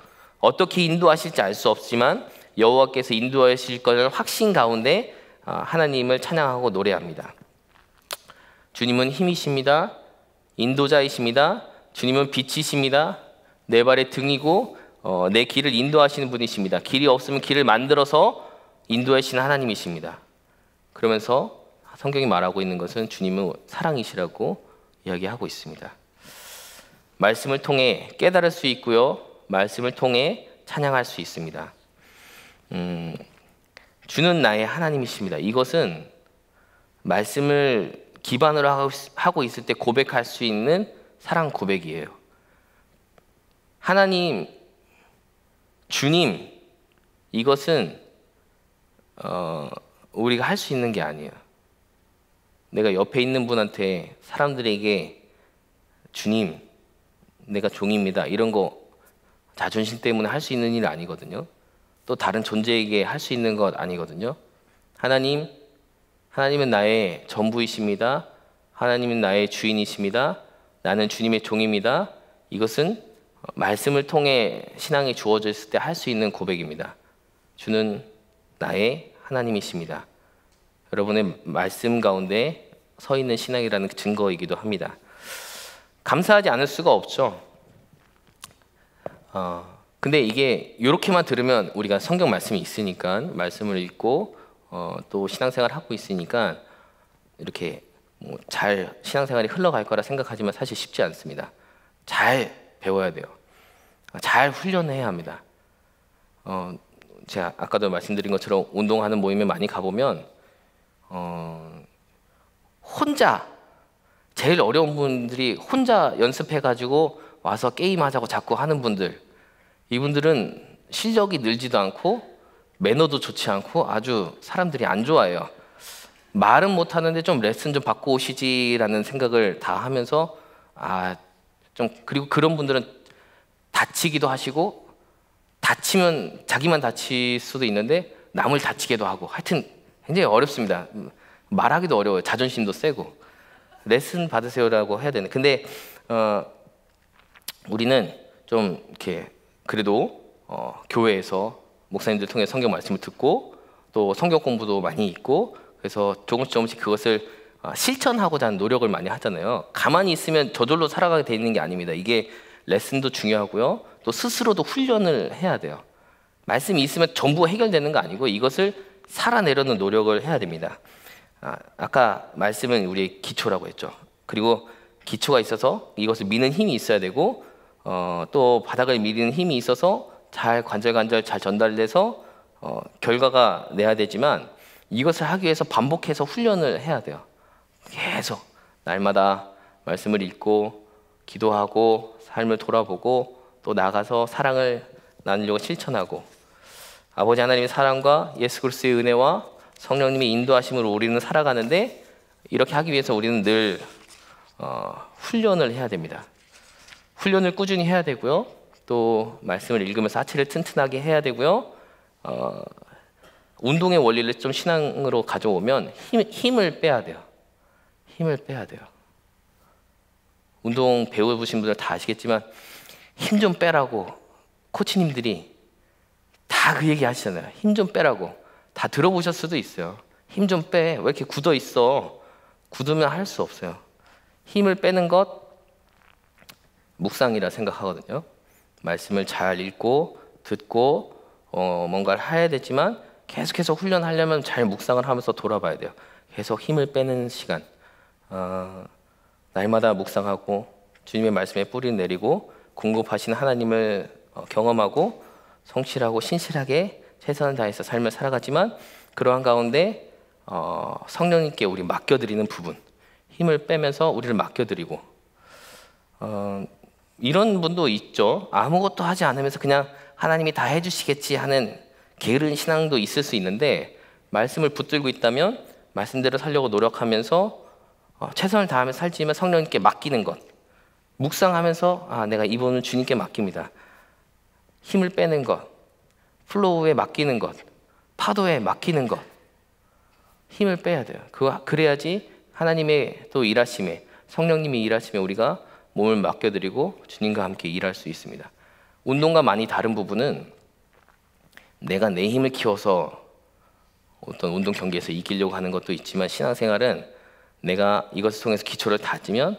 어떻게 인도하실지 알 수 없지만 여호와께서 인도하실 것을 확신 가운데 하나님을 찬양하고 노래합니다. 주님은 힘이십니다. 인도자이십니다. 주님은 빛이십니다. 내 발의 등이고 내 길을 인도하시는 분이십니다. 길이 없으면 길을 만들어서 인도하시는 하나님이십니다. 그러면서 성경이 말하고 있는 것은 주님은 사랑이시라고 이야기하고 있습니다. 말씀을 통해 깨달을 수 있고요, 말씀을 통해 찬양할 수 있습니다. 주는 나의 하나님이십니다. 이것은 말씀을 기반으로 하고 있을 때 고백할 수 있는 사랑 고백이에요. 하나님, 주님, 이것은 우리가 할 수 있는 게 아니에요. 내가 옆에 있는 분한테, 사람들에게 주님, 내가 종입니다, 이런 거 자존심 때문에 할 수 있는 일 아니거든요. 또 다른 존재에게 할 수 있는 것 아니거든요. 하나님은 나의 전부이십니다. 하나님은 나의 주인이십니다. 나는 주님의 종입니다. 이것은 말씀을 통해 신앙이 주어져 있을 때 할 수 있는 고백입니다. 주는 나의 하나님이십니다. 여러분의 말씀 가운데 서 있는 신앙이라는 증거이기도 합니다. 감사하지 않을 수가 없죠. 근데 이게 이렇게만 들으면, 우리가 성경 말씀이 있으니까 말씀을 읽고 또 신앙생활을 하고 있으니까 이렇게 잘 신앙생활이 흘러갈 거라 생각하지만 사실 쉽지 않습니다. 잘 배워야 돼요. 잘 훈련해야 합니다. 제가 아까도 말씀드린 것처럼 운동하는 모임에 많이 가보면 혼자, 제일 어려운 분들이 혼자 연습해가지고 와서 게임하자고 자꾸 하는 분들, 이분들은 실력이 늘지도 않고 매너도 좋지 않고 아주 사람들이 안 좋아해요. 말은 못하는데 좀 레슨 좀 받고 오시지라는 생각을 다 하면서 그리고 그런 분들은 다치기도 하시고, 다치면 자기만 다칠 수도 있는데 남을 다치게도 하고, 하여튼 굉장히 어렵습니다. 말하기도 어려워요. 자존심도 세고. 레슨 받으세요라고 해야 되는. 근데 우리는 좀 이렇게 그래도 교회에서 목사님들 통해 성경 말씀을 듣고 또 성경 공부도 많이 있고, 그래서 조금씩 그것을 실천하고자 하는 노력을 많이 하잖아요. 가만히 있으면 저절로 살아가게 돼 있는 게 아닙니다. 이게 레슨도 중요하고요, 또 스스로도 훈련을 해야 돼요. 말씀이 있으면 전부 해결되는 거 아니고 이것을 살아내려는 노력을 해야 됩니다. 아까 말씀은 우리의 기초라고 했죠. 그리고 기초가 있어서 이것을 미는 힘이 있어야 되고, 또 바닥을 미는 힘이 있어서 잘 관절관절 잘 전달돼서 결과가 내야 되지만, 이것을 하기 위해서 반복해서 훈련을 해야 돼요. 계속 날마다 말씀을 읽고 기도하고 삶을 돌아보고 또 나가서 사랑을 나누려고 실천하고, 아버지 하나님의 사랑과 예수 그리스도의 은혜와 성령님의 인도하심으로 우리는 살아가는데, 이렇게 하기 위해서 우리는 늘 훈련을 해야 됩니다. 훈련을 꾸준히 해야 되고요, 또 말씀을 읽으면서 하체를 튼튼하게 해야 되고요, 운동의 원리를 좀 신앙으로 가져오면 힘을 빼야 돼요. 힘을 빼야 돼요. 운동 배워보신 분들 다 아시겠지만 힘 좀 빼라고 코치님들이 다 그 얘기 하시잖아요. 힘 좀 빼라고. 다 들어보셨을 수도 있어요. 힘 좀 빼. 왜 이렇게 굳어 있어? 굳으면 할 수 없어요. 힘을 빼는 것 묵상이라 생각하거든요. 말씀을 잘 읽고 듣고 뭔가를 해야 되지만 계속해서 훈련하려면 잘 묵상을 하면서 돌아봐야 돼요. 계속 힘을 빼는 시간, 날마다 묵상하고 주님의 말씀에 뿌리를 내리고 공급하신 하나님을 경험하고 성실하고 신실하게 최선을 다해서 삶을 살아가지만, 그러한 가운데 성령님께 우리 맡겨드리는 부분, 힘을 빼면서 우리를 맡겨드리고, 이런 분도 있죠. 아무것도 하지 않으면서 그냥 하나님이 다 해주시겠지 하는 게으른 신앙도 있을 수 있는데, 말씀을 붙들고 있다면 말씀대로 살려고 노력하면서 최선을 다하면서 살지만 성령님께 맡기는 것, 묵상하면서 내가 이번은 주님께 맡깁니다. 힘을 빼는 것, 플로우에 맡기는 것, 파도에 맡기는 것, 힘을 빼야 돼요. 그래야지 하나님의 또 일하심에, 성령님이 일하심에 우리가 몸을 맡겨드리고 주님과 함께 일할 수 있습니다. 운동과 많이 다른 부분은 내가 내 힘을 키워서 어떤 운동 경기에서 이기려고 하는 것도 있지만, 신앙생활은 내가 이것을 통해서 기초를 다지면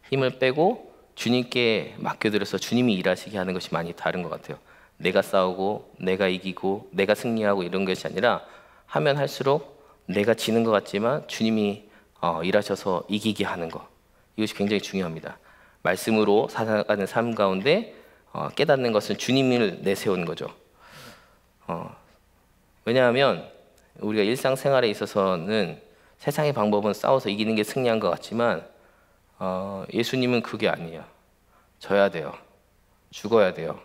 힘을 빼고 주님께 맡겨드려서 주님이 일하시게 하는 것이 많이 다른 것 같아요. 내가 싸우고 내가 이기고 내가 승리하고 이런 것이 아니라, 하면 할수록 내가 지는 것 같지만 주님이 일하셔서 이기게 하는 것, 이것이 굉장히 중요합니다. 말씀으로 살아가는 삶 가운데 깨닫는 것은 주님을 내세우는 거죠. 왜냐하면 우리가 일상생활에 있어서는 세상의 방법은 싸워서 이기는 게 승리한 것 같지만, 예수님은 그게 아니에요. 져야 돼요. 죽어야 돼요.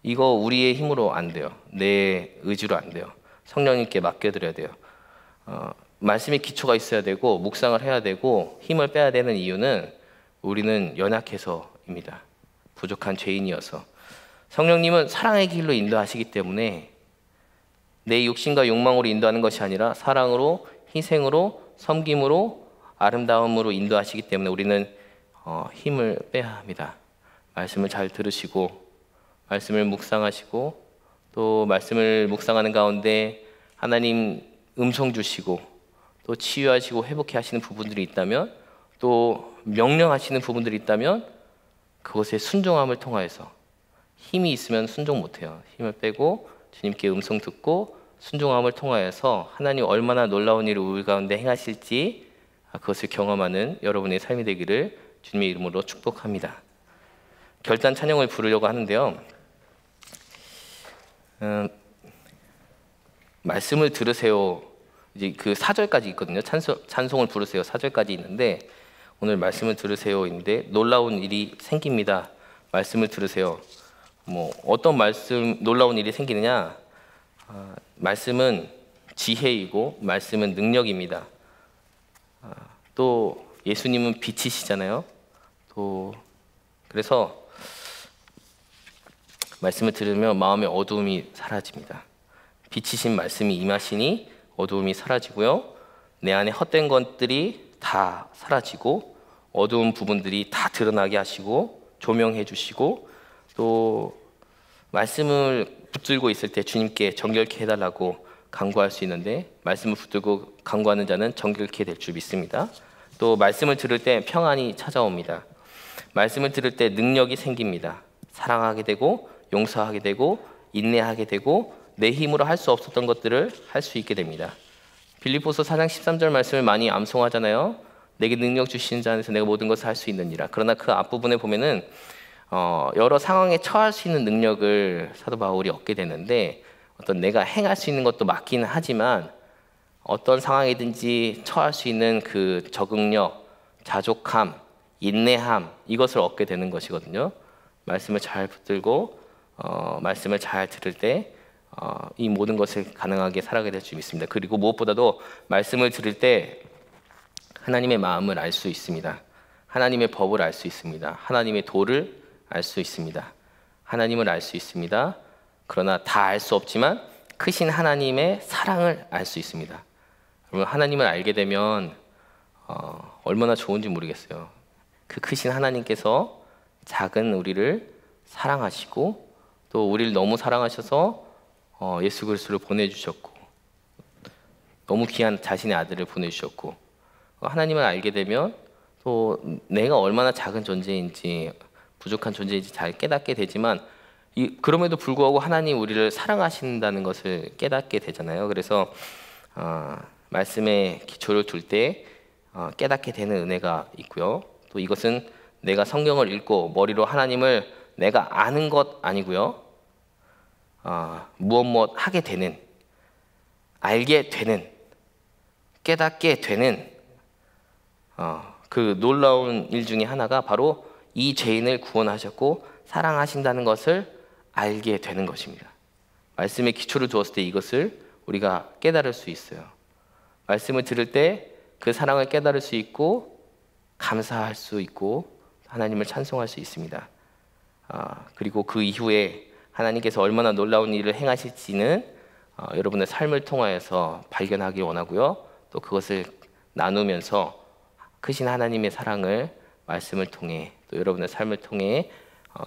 이거 우리의 힘으로 안 돼요. 내 의지로 안 돼요. 성령님께 맡겨드려야 돼요. 말씀의 기초가 있어야 되고 묵상을 해야 되고 힘을 빼야 되는 이유는 우리는 연약해서입니다. 부족한 죄인이어서. 성령님은 사랑의 길로 인도하시기 때문에 내 욕심과 욕망으로 인도하는 것이 아니라 사랑으로, 희생으로, 섬김으로, 아름다움으로 인도하시기 때문에 우리는 힘을 빼야 합니다. 말씀을 잘 들으시고 말씀을 묵상하시고, 또 말씀을 묵상하는 가운데 하나님 음성 주시고 또 치유하시고 회복해 하시는 부분들이 있다면, 또 명령하시는 부분들이 있다면 그것에 순종함을 통하여서, 힘이 있으면 순종 못해요. 힘을 빼고 주님께 음성 듣고 순종함을 통하여서 하나님 얼마나 놀라운 일을 우리 가운데 행하실지 그것을 경험하는 여러분의 삶이 되기를 주님의 이름으로 축복합니다. 결단 찬양을 부르려고 하는데요, 말씀을 들으세요, 이제 그 4절까지 있거든요. 찬송을 부르세요 4절까지 있는데, 오늘 말씀을 들으세요인데 놀라운 일이 생깁니다. 말씀을 들으세요. 어떤 놀라운 일이 생기느냐? 말씀은 지혜이고 말씀은 능력입니다. 또 예수님은 빛이시잖아요. 또 그래서 말씀을 들으면 마음의 어두움이 사라집니다. 빛이신 말씀이 임하시니 어두움이 사라지고요, 내 안에 헛된 것들이 다 사라지고 어두운 부분들이 다 드러나게 하시고 조명해 주시고, 또 말씀을 붙들고 있을 때 주님께 정결케 해달라고 간구할 수 있는데, 말씀을 붙들고 간구하는 자는 정결케 될 줄 믿습니다. 또 말씀을 들을 때 평안이 찾아옵니다. 말씀을 들을 때 능력이 생깁니다. 사랑하게 되고 용서하게 되고 인내하게 되고 내 힘으로 할 수 없었던 것들을 할 수 있게 됩니다. 빌립보서 4장 13절 말씀을 많이 암송하잖아요. 내게 능력 주시는 자 안에서 내가 모든 것을 할 수 있느니라. 그러나 그 앞부분에 보면은 여러 상황에 처할 수 있는 능력을 사도 바울이 얻게 되는데, 어떤 내가 행할 수 있는 것도 맞기는 하지만 어떤 상황이든지 처할 수 있는 그 적응력, 자족함, 인내함, 이것을 얻게 되는 것이거든요. 말씀을 잘 붙들고 말씀을 잘 들을 때 이 모든 것을 가능하게 살아가게 될 줄 믿습니다. 그리고 무엇보다도 말씀을 들을 때 하나님의 마음을 알 수 있습니다. 하나님의 법을 알 수 있습니다. 하나님의 도를 알 수 있습니다. 하나님을 알 수 있습니다. 그러나 다 알 수 없지만 크신 하나님의 사랑을 알 수 있습니다. 여러분, 하나님을 알게 되면 얼마나 좋은지 모르겠어요. 그 크신 하나님께서 작은 우리를 사랑하시고 또 우리를 너무 사랑하셔서 예수 그리스도를 보내주셨고, 너무 귀한 자신의 아들을 보내주셨고, 하나님을 알게 되면 또 내가 얼마나 작은 존재인지 부족한 존재인지 잘 깨닫게 되지만, 그럼에도 불구하고 하나님 우리를 사랑하신다는 것을 깨닫게 되잖아요. 그래서 말씀에 기초를 둘 때 깨닫게 되는 은혜가 있고요. 또 이것은 내가 성경을 읽고 머리로 하나님을 내가 아는 것 아니고요, 무엇 하게 되는, 알게 되는, 깨닫게 되는 그 놀라운 일 중에 하나가 바로 이 죄인을 구원하셨고 사랑하신다는 것을 알게 되는 것입니다. 말씀에 기초를 두었을 때 이것을 우리가 깨달을 수 있어요. 말씀을 들을 때 그 사랑을 깨달을 수 있고 감사할 수 있고 하나님을 찬송할 수 있습니다. 그리고 그 이후에 하나님께서 얼마나 놀라운 일을 행하실지는 여러분의 삶을 통하여서 발견하기 원하고요. 또 그것을 나누면서 크신 하나님의 사랑을 말씀을 통해 또 여러분의 삶을 통해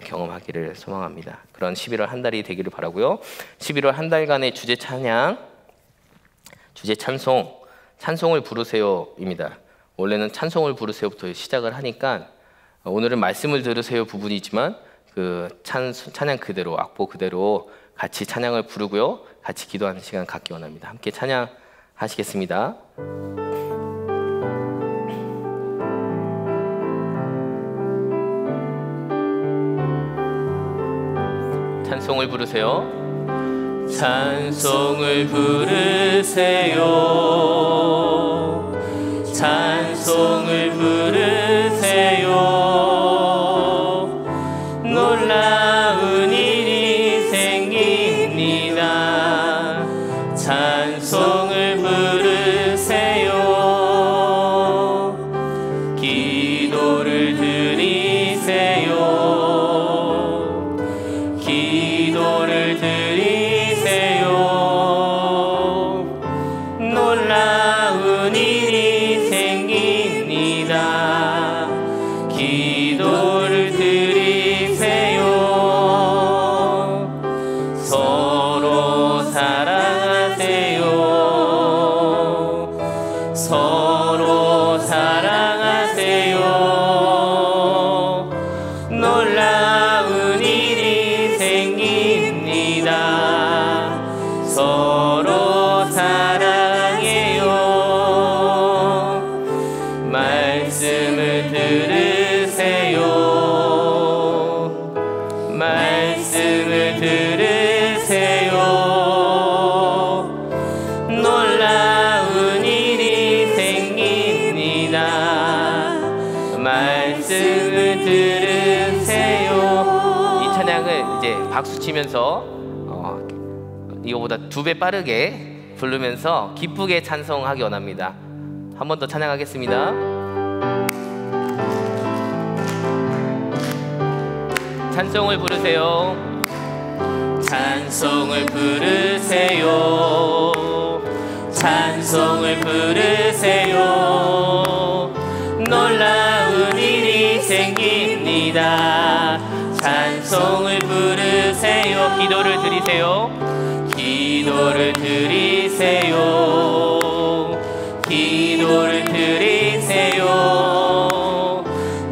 경험하기를 소망합니다. 그런 11월 한 달이 되기를 바라고요. 11월 한 달간의 주제 찬양, 주제 찬송을 부르세요입니다. 원래는 찬송을 부르세요부터 시작을 하니까 오늘은 말씀을 들으세요 부분이지만 그 찬양 그대로, 악보 그대로 같이 찬양을 부르고요. 같이 기도하는 시간 갖기 원합니다. 함께 찬양하시겠습니다. 찬송을 부르세요. 찬송을 부르세요. 찬송을 부르세요. 놀라운 일이 생깁니다. 찬송을 부르세요. 기도를 드리세요. 기도를 드리세요. 놀라운 일이 생깁니다. 기도를 드리세요. 서로 사랑하세요. 서로 사랑하세요. 놀라운 일이 생깁니다. 서로 사랑해요. 말씀을 들으세요. 말씀을 들으세요. 놀라운 일이 생깁니다. 말씀을 들으세요. 이 찬양을 이제 박수 치면서 이거보다 2배 빠르게 부르면서 기쁘게 찬송하기 원합니다. 한 번 더 찬양하겠습니다. 찬송을 부르세요. 찬송을 부르세요. 찬송을 부르세요. 놀라운 일이 생깁니다. 찬송을 부르세요. 기도를 드리세요. 기도를 드리세요. 기도를 드리세요.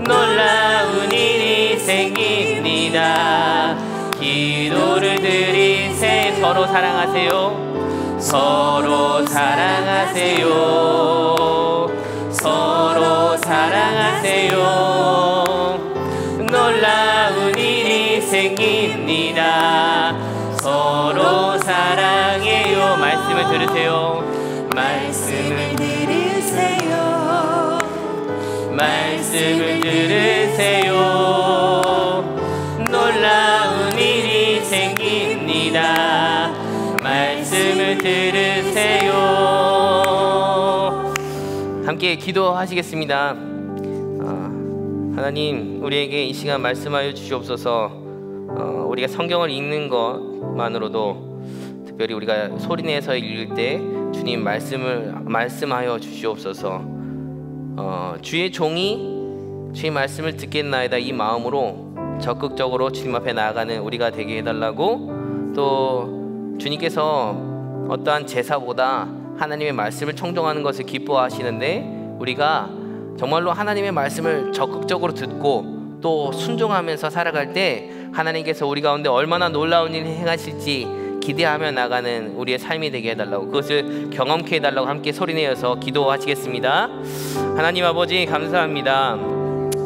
놀라운 일이 생깁니다. 기도를 드리세요. 서로 사랑하세요. 서로 사랑하세요. 서로 사랑하세요. 놀라운 일이 생깁니다. 서로 사랑해요. 말씀을 들으세요. 말씀을 들으세요. 말씀을 들으세요. 놀라운 일이 생깁니다. 말씀을 들으세요. 함께 기도하시겠습니다. 하나님, 우리에게 이 시간 말씀하여 주시옵소서. 우리가 성경을 읽는 것만으로도 특별히 우리가 소리내서 읽을 때 주님 말씀하여 주시옵소서. 주의 종이 주의 말씀을 듣겠나이다 이 마음으로 적극적으로 주님 앞에 나아가는 우리가 되게 해달라고, 또 주님께서 어떠한 제사보다 하나님의 말씀을 청종하는 것을 기뻐하시는데 우리가 정말로 하나님의 말씀을 적극적으로 듣고 또 순종하면서 살아갈 때 하나님께서 우리 가운데 얼마나 놀라운 일을 행하실지 기대하며 나가는 우리의 삶이 되게 해달라고, 그것을 경험케 해달라고 함께 소리내어서 기도하시겠습니다. 하나님 아버지 감사합니다.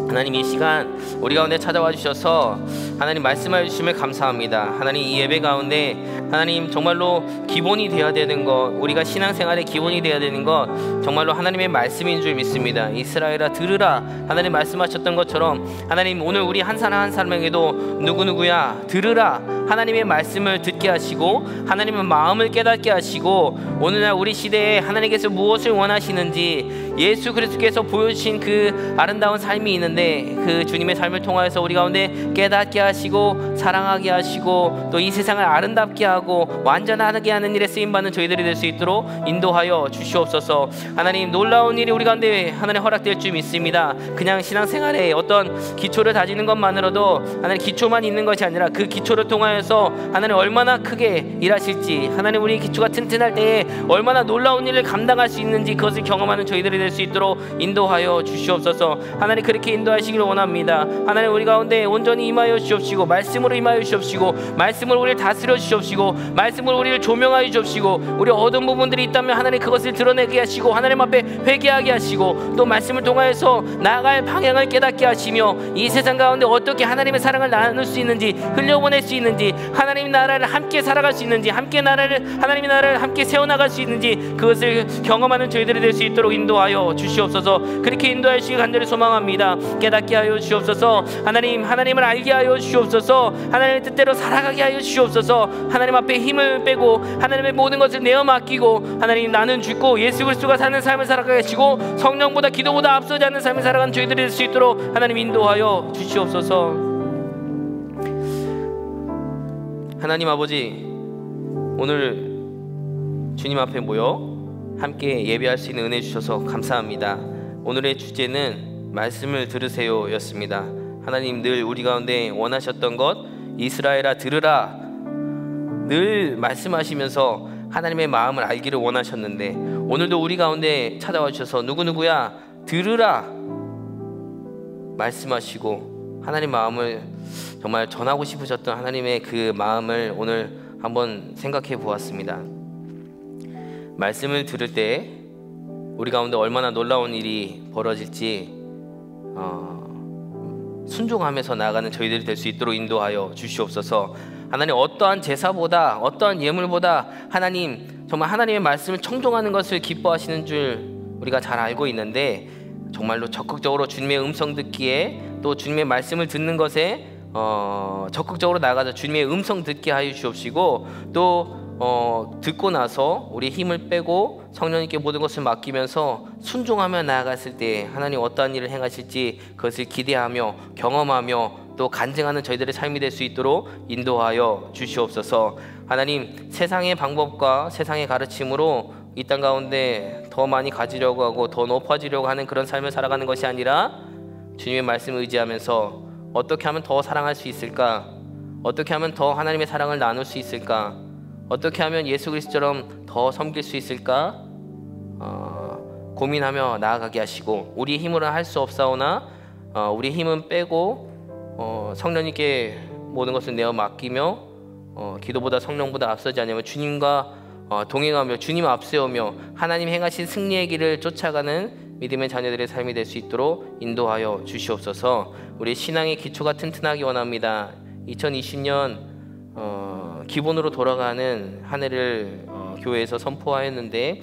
하나님, 이 시간 우리 가운데 찾아와 주셔서 하나님 말씀하여 주심을 감사합니다. 하나님, 이 예배 가운데 하나님 정말로 기본이 되어야 되는 것, 우리가 신앙생활의 기본이 되어야 되는 것 정말로 하나님의 말씀인 줄 믿습니다. 이스라엘아 들으라, 하나님 말씀하셨던 것처럼 하나님 오늘 우리 한 사람 한 사람에게도 누구누구야 들으라, 하나님의 말씀을 듣게 하시고 하나님의 마음을 깨닫게 하시고 오늘날 우리 시대에 하나님께서 무엇을 원하시는지 예수 그리스도께서 보여주신 그 아름다운 삶이 있는데 그 주님의 삶을 통하여서 우리 가운데 깨닫게 하시고 사랑하게 하시고 또 이 세상을 아름답게 하고 하고 완전하게 하는 일에 쓰임받는 저희들이 될 수 있도록 인도하여 주시옵소서. 하나님, 놀라운 일이 우리 가운데 하나님 허락될 줄 믿습니다. 그냥 신앙생활에 어떤 기초를 다지는 것만으로도 하나님 기초만 있는 것이 아니라 그 기초를 통하여서 하나님 얼마나 크게 일하실지, 하나님 우리 기초가 튼튼할 때에 얼마나 놀라운 일을 감당할 수 있는지 그것을 경험하는 저희들이 될 수 있도록 인도하여 주시옵소서. 하나님, 그렇게 인도하시기를 원합니다. 하나님, 우리 가운데 온전히 임하여 주옵시고 말씀으로 임하여 주옵시고 말씀으로 우리를 다스려 주옵시고 말씀으로 우리를 조명하여 주옵시고 우리 어두운 부분들이 있다면 하나님 그것을 드러내게 하시고 하나님 앞에 회개하게 하시고 또 말씀을 통하여서 나아갈 방향을 깨닫게 하시며 이 세상 가운데 어떻게 하나님의 사랑을 나눌 수 있는지, 흘려보낼 수 있는지, 하나님 나라를 함께 살아갈 수 있는지, 함께 하나님의 나라를 함께 세워나갈 수 있는지 그것을 경험하는 저희들이 될 수 있도록 인도하여 주시옵소서. 그렇게 인도하여 주시기 간절히 소망합니다. 깨닫게 하여 주시옵소서. 하나님을 알게 하여 주시옵소서. 하나님의 뜻대로 살아가게 하여 주시옵소서. 하나님 앞에 힘을 빼고 하나님의 모든 것을 내어 맡기고 하나님 나는 죽고 예수 그리스도가 사는 삶을 살아가게 하시고 성령보다 기도보다 앞서지 않는 삶을 살아가는 저희들이 될 수 있도록 하나님 인도하여 주시옵소서. 하나님 아버지, 오늘 주님 앞에 모여 함께 예배할 수 있는 은혜 주셔서 감사합니다. 오늘의 주제는 말씀을 들으세요 였습니다. 하나님, 늘 우리 가운데 원하셨던 것, 이스라엘아 들으라, 늘 말씀하시면서 하나님의 마음을 알기를 원하셨는데 오늘도 우리 가운데 찾아와 주셔서 누구누구야 들으라 말씀하시고 하나님 마음을 정말 전하고 싶으셨던 하나님의 그 마음을 오늘 한번 생각해 보았습니다. 말씀을 들을 때 우리 가운데 얼마나 놀라운 일이 벌어질지 순종하면서 나아가는 저희들이 될 수 있도록 인도하여 주시옵소서. 하나님, 어떠한 제사보다 어떠한 예물보다 하나님 정말 하나님의 말씀을 청종하는 것을 기뻐하시는 줄 우리가 잘 알고 있는데 정말로 적극적으로 주님의 음성 듣기에 또 주님의 말씀을 듣는 것에 적극적으로 나가서 주님의 음성 듣게 하여 주옵시고 또 듣고 나서 우리 힘을 빼고 성령님께 모든 것을 맡기면서 순종하며 나아갔을 때 하나님 어떠한 일을 행하실지 그것을 기대하며 경험하며 또 간증하는 저희들의 삶이 될 수 있도록 인도하여 주시옵소서. 하나님, 세상의 방법과 세상의 가르침으로 이 땅 가운데 더 많이 가지려고 하고 더 높아지려고 하는 그런 삶을 살아가는 것이 아니라 주님의 말씀을 의지하면서 어떻게 하면 더 사랑할 수 있을까, 어떻게 하면 더 하나님의 사랑을 나눌 수 있을까, 어떻게 하면 예수 그리스도처럼 더 섬길 수 있을까 고민하며 나아가게 하시고 우리의 힘으로는 할 수 없사오나 우리 힘은 빼고 성령님께 모든 것을 내어 맡기며 기도보다 성령보다 앞서지 않으며 주님과 동행하며 주님 앞세우며 하나님 행하신 승리의 길을 쫓아가는 믿음의 자녀들의 삶이 될 수 있도록 인도하여 주시옵소서. 우리 신앙의 기초가 튼튼하기 원합니다. 2020년 기본으로 돌아가는 한 해를 교회에서 선포하였는데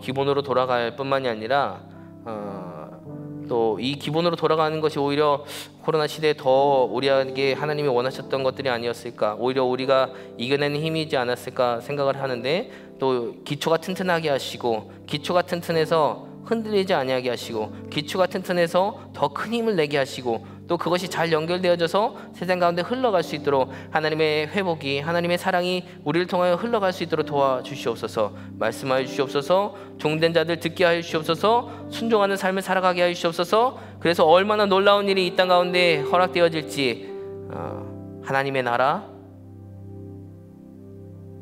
기본으로 돌아갈 뿐만이 아니라 또 이 기본으로 돌아가는 것이 오히려 코로나 시대에 더 우리에게 하나님이 원하셨던 것들이 아니었을까, 오히려 우리가 이겨내는 힘이지 않았을까 생각을 하는데 또 기초가 튼튼하게 하시고 기초가 튼튼해서 흔들리지 아니하게 하시고 기초가 튼튼해서 더 큰 힘을 내게 하시고 또 그것이 잘 연결되어져서 세상 가운데 흘러갈 수 있도록 하나님의 회복이 하나님의 사랑이 우리를 통하여 흘러갈 수 있도록 도와주시옵소서. 말씀하여 주시옵소서. 종된 자들 듣게 하여 주시옵소서. 순종하는 삶을 살아가게 하여 주시옵소서. 그래서 얼마나 놀라운 일이 이 땅 가운데 허락되어질지 하나님의 나라,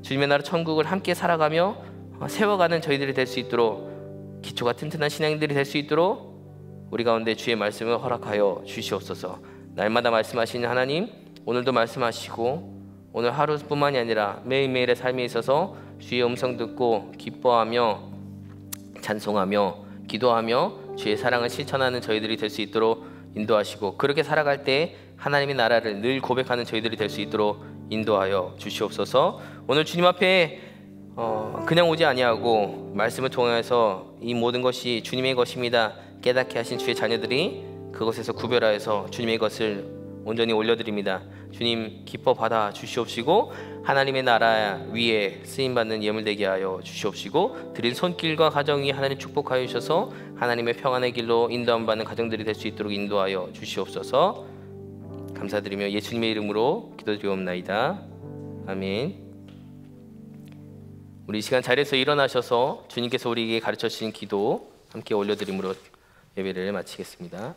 주님의 나라 천국을 함께 살아가며 세워가는 저희들이 될 수 있도록 기초가 튼튼한 신앙인들이 될 수 있도록 우리 가운데 주의 말씀을 허락하여 주시옵소서. 날마다 말씀하시는 하나님, 오늘도 말씀하시고 오늘 하루뿐만이 아니라 매일매일의 삶에 있어서 주의 음성 듣고 기뻐하며 찬송하며 기도하며 주의 사랑을 실천하는 저희들이 될 수 있도록 인도하시고 그렇게 살아갈 때 하나님의 나라를 늘 고백하는 저희들이 될 수 있도록 인도하여 주시옵소서. 오늘 주님 앞에 그냥 오지 아니하고 말씀을 통해서 이 모든 것이 주님의 것입니다 깨닫게 하신 주의 자녀들이 그것에서 구별하여서 주님의 것을 온전히 올려드립니다. 주님 기뻐 받아 주시옵시고 하나님의 나라 위에 쓰임받는 예물 되게 하여 주시옵시고 드린 손길과 가정이 하나님 축복하여 주셔서 하나님의 평안의 길로 인도함 받는 가정들이 될 수 있도록 인도하여 주시옵소서. 감사드리며 예수님의 이름으로 기도드리옵나이다. 아멘. 우리 이 시간 자리에서 일어나셔서 주님께서 우리에게 가르쳐 주신 기도 함께 올려드림으로 예배를 마치겠습니다.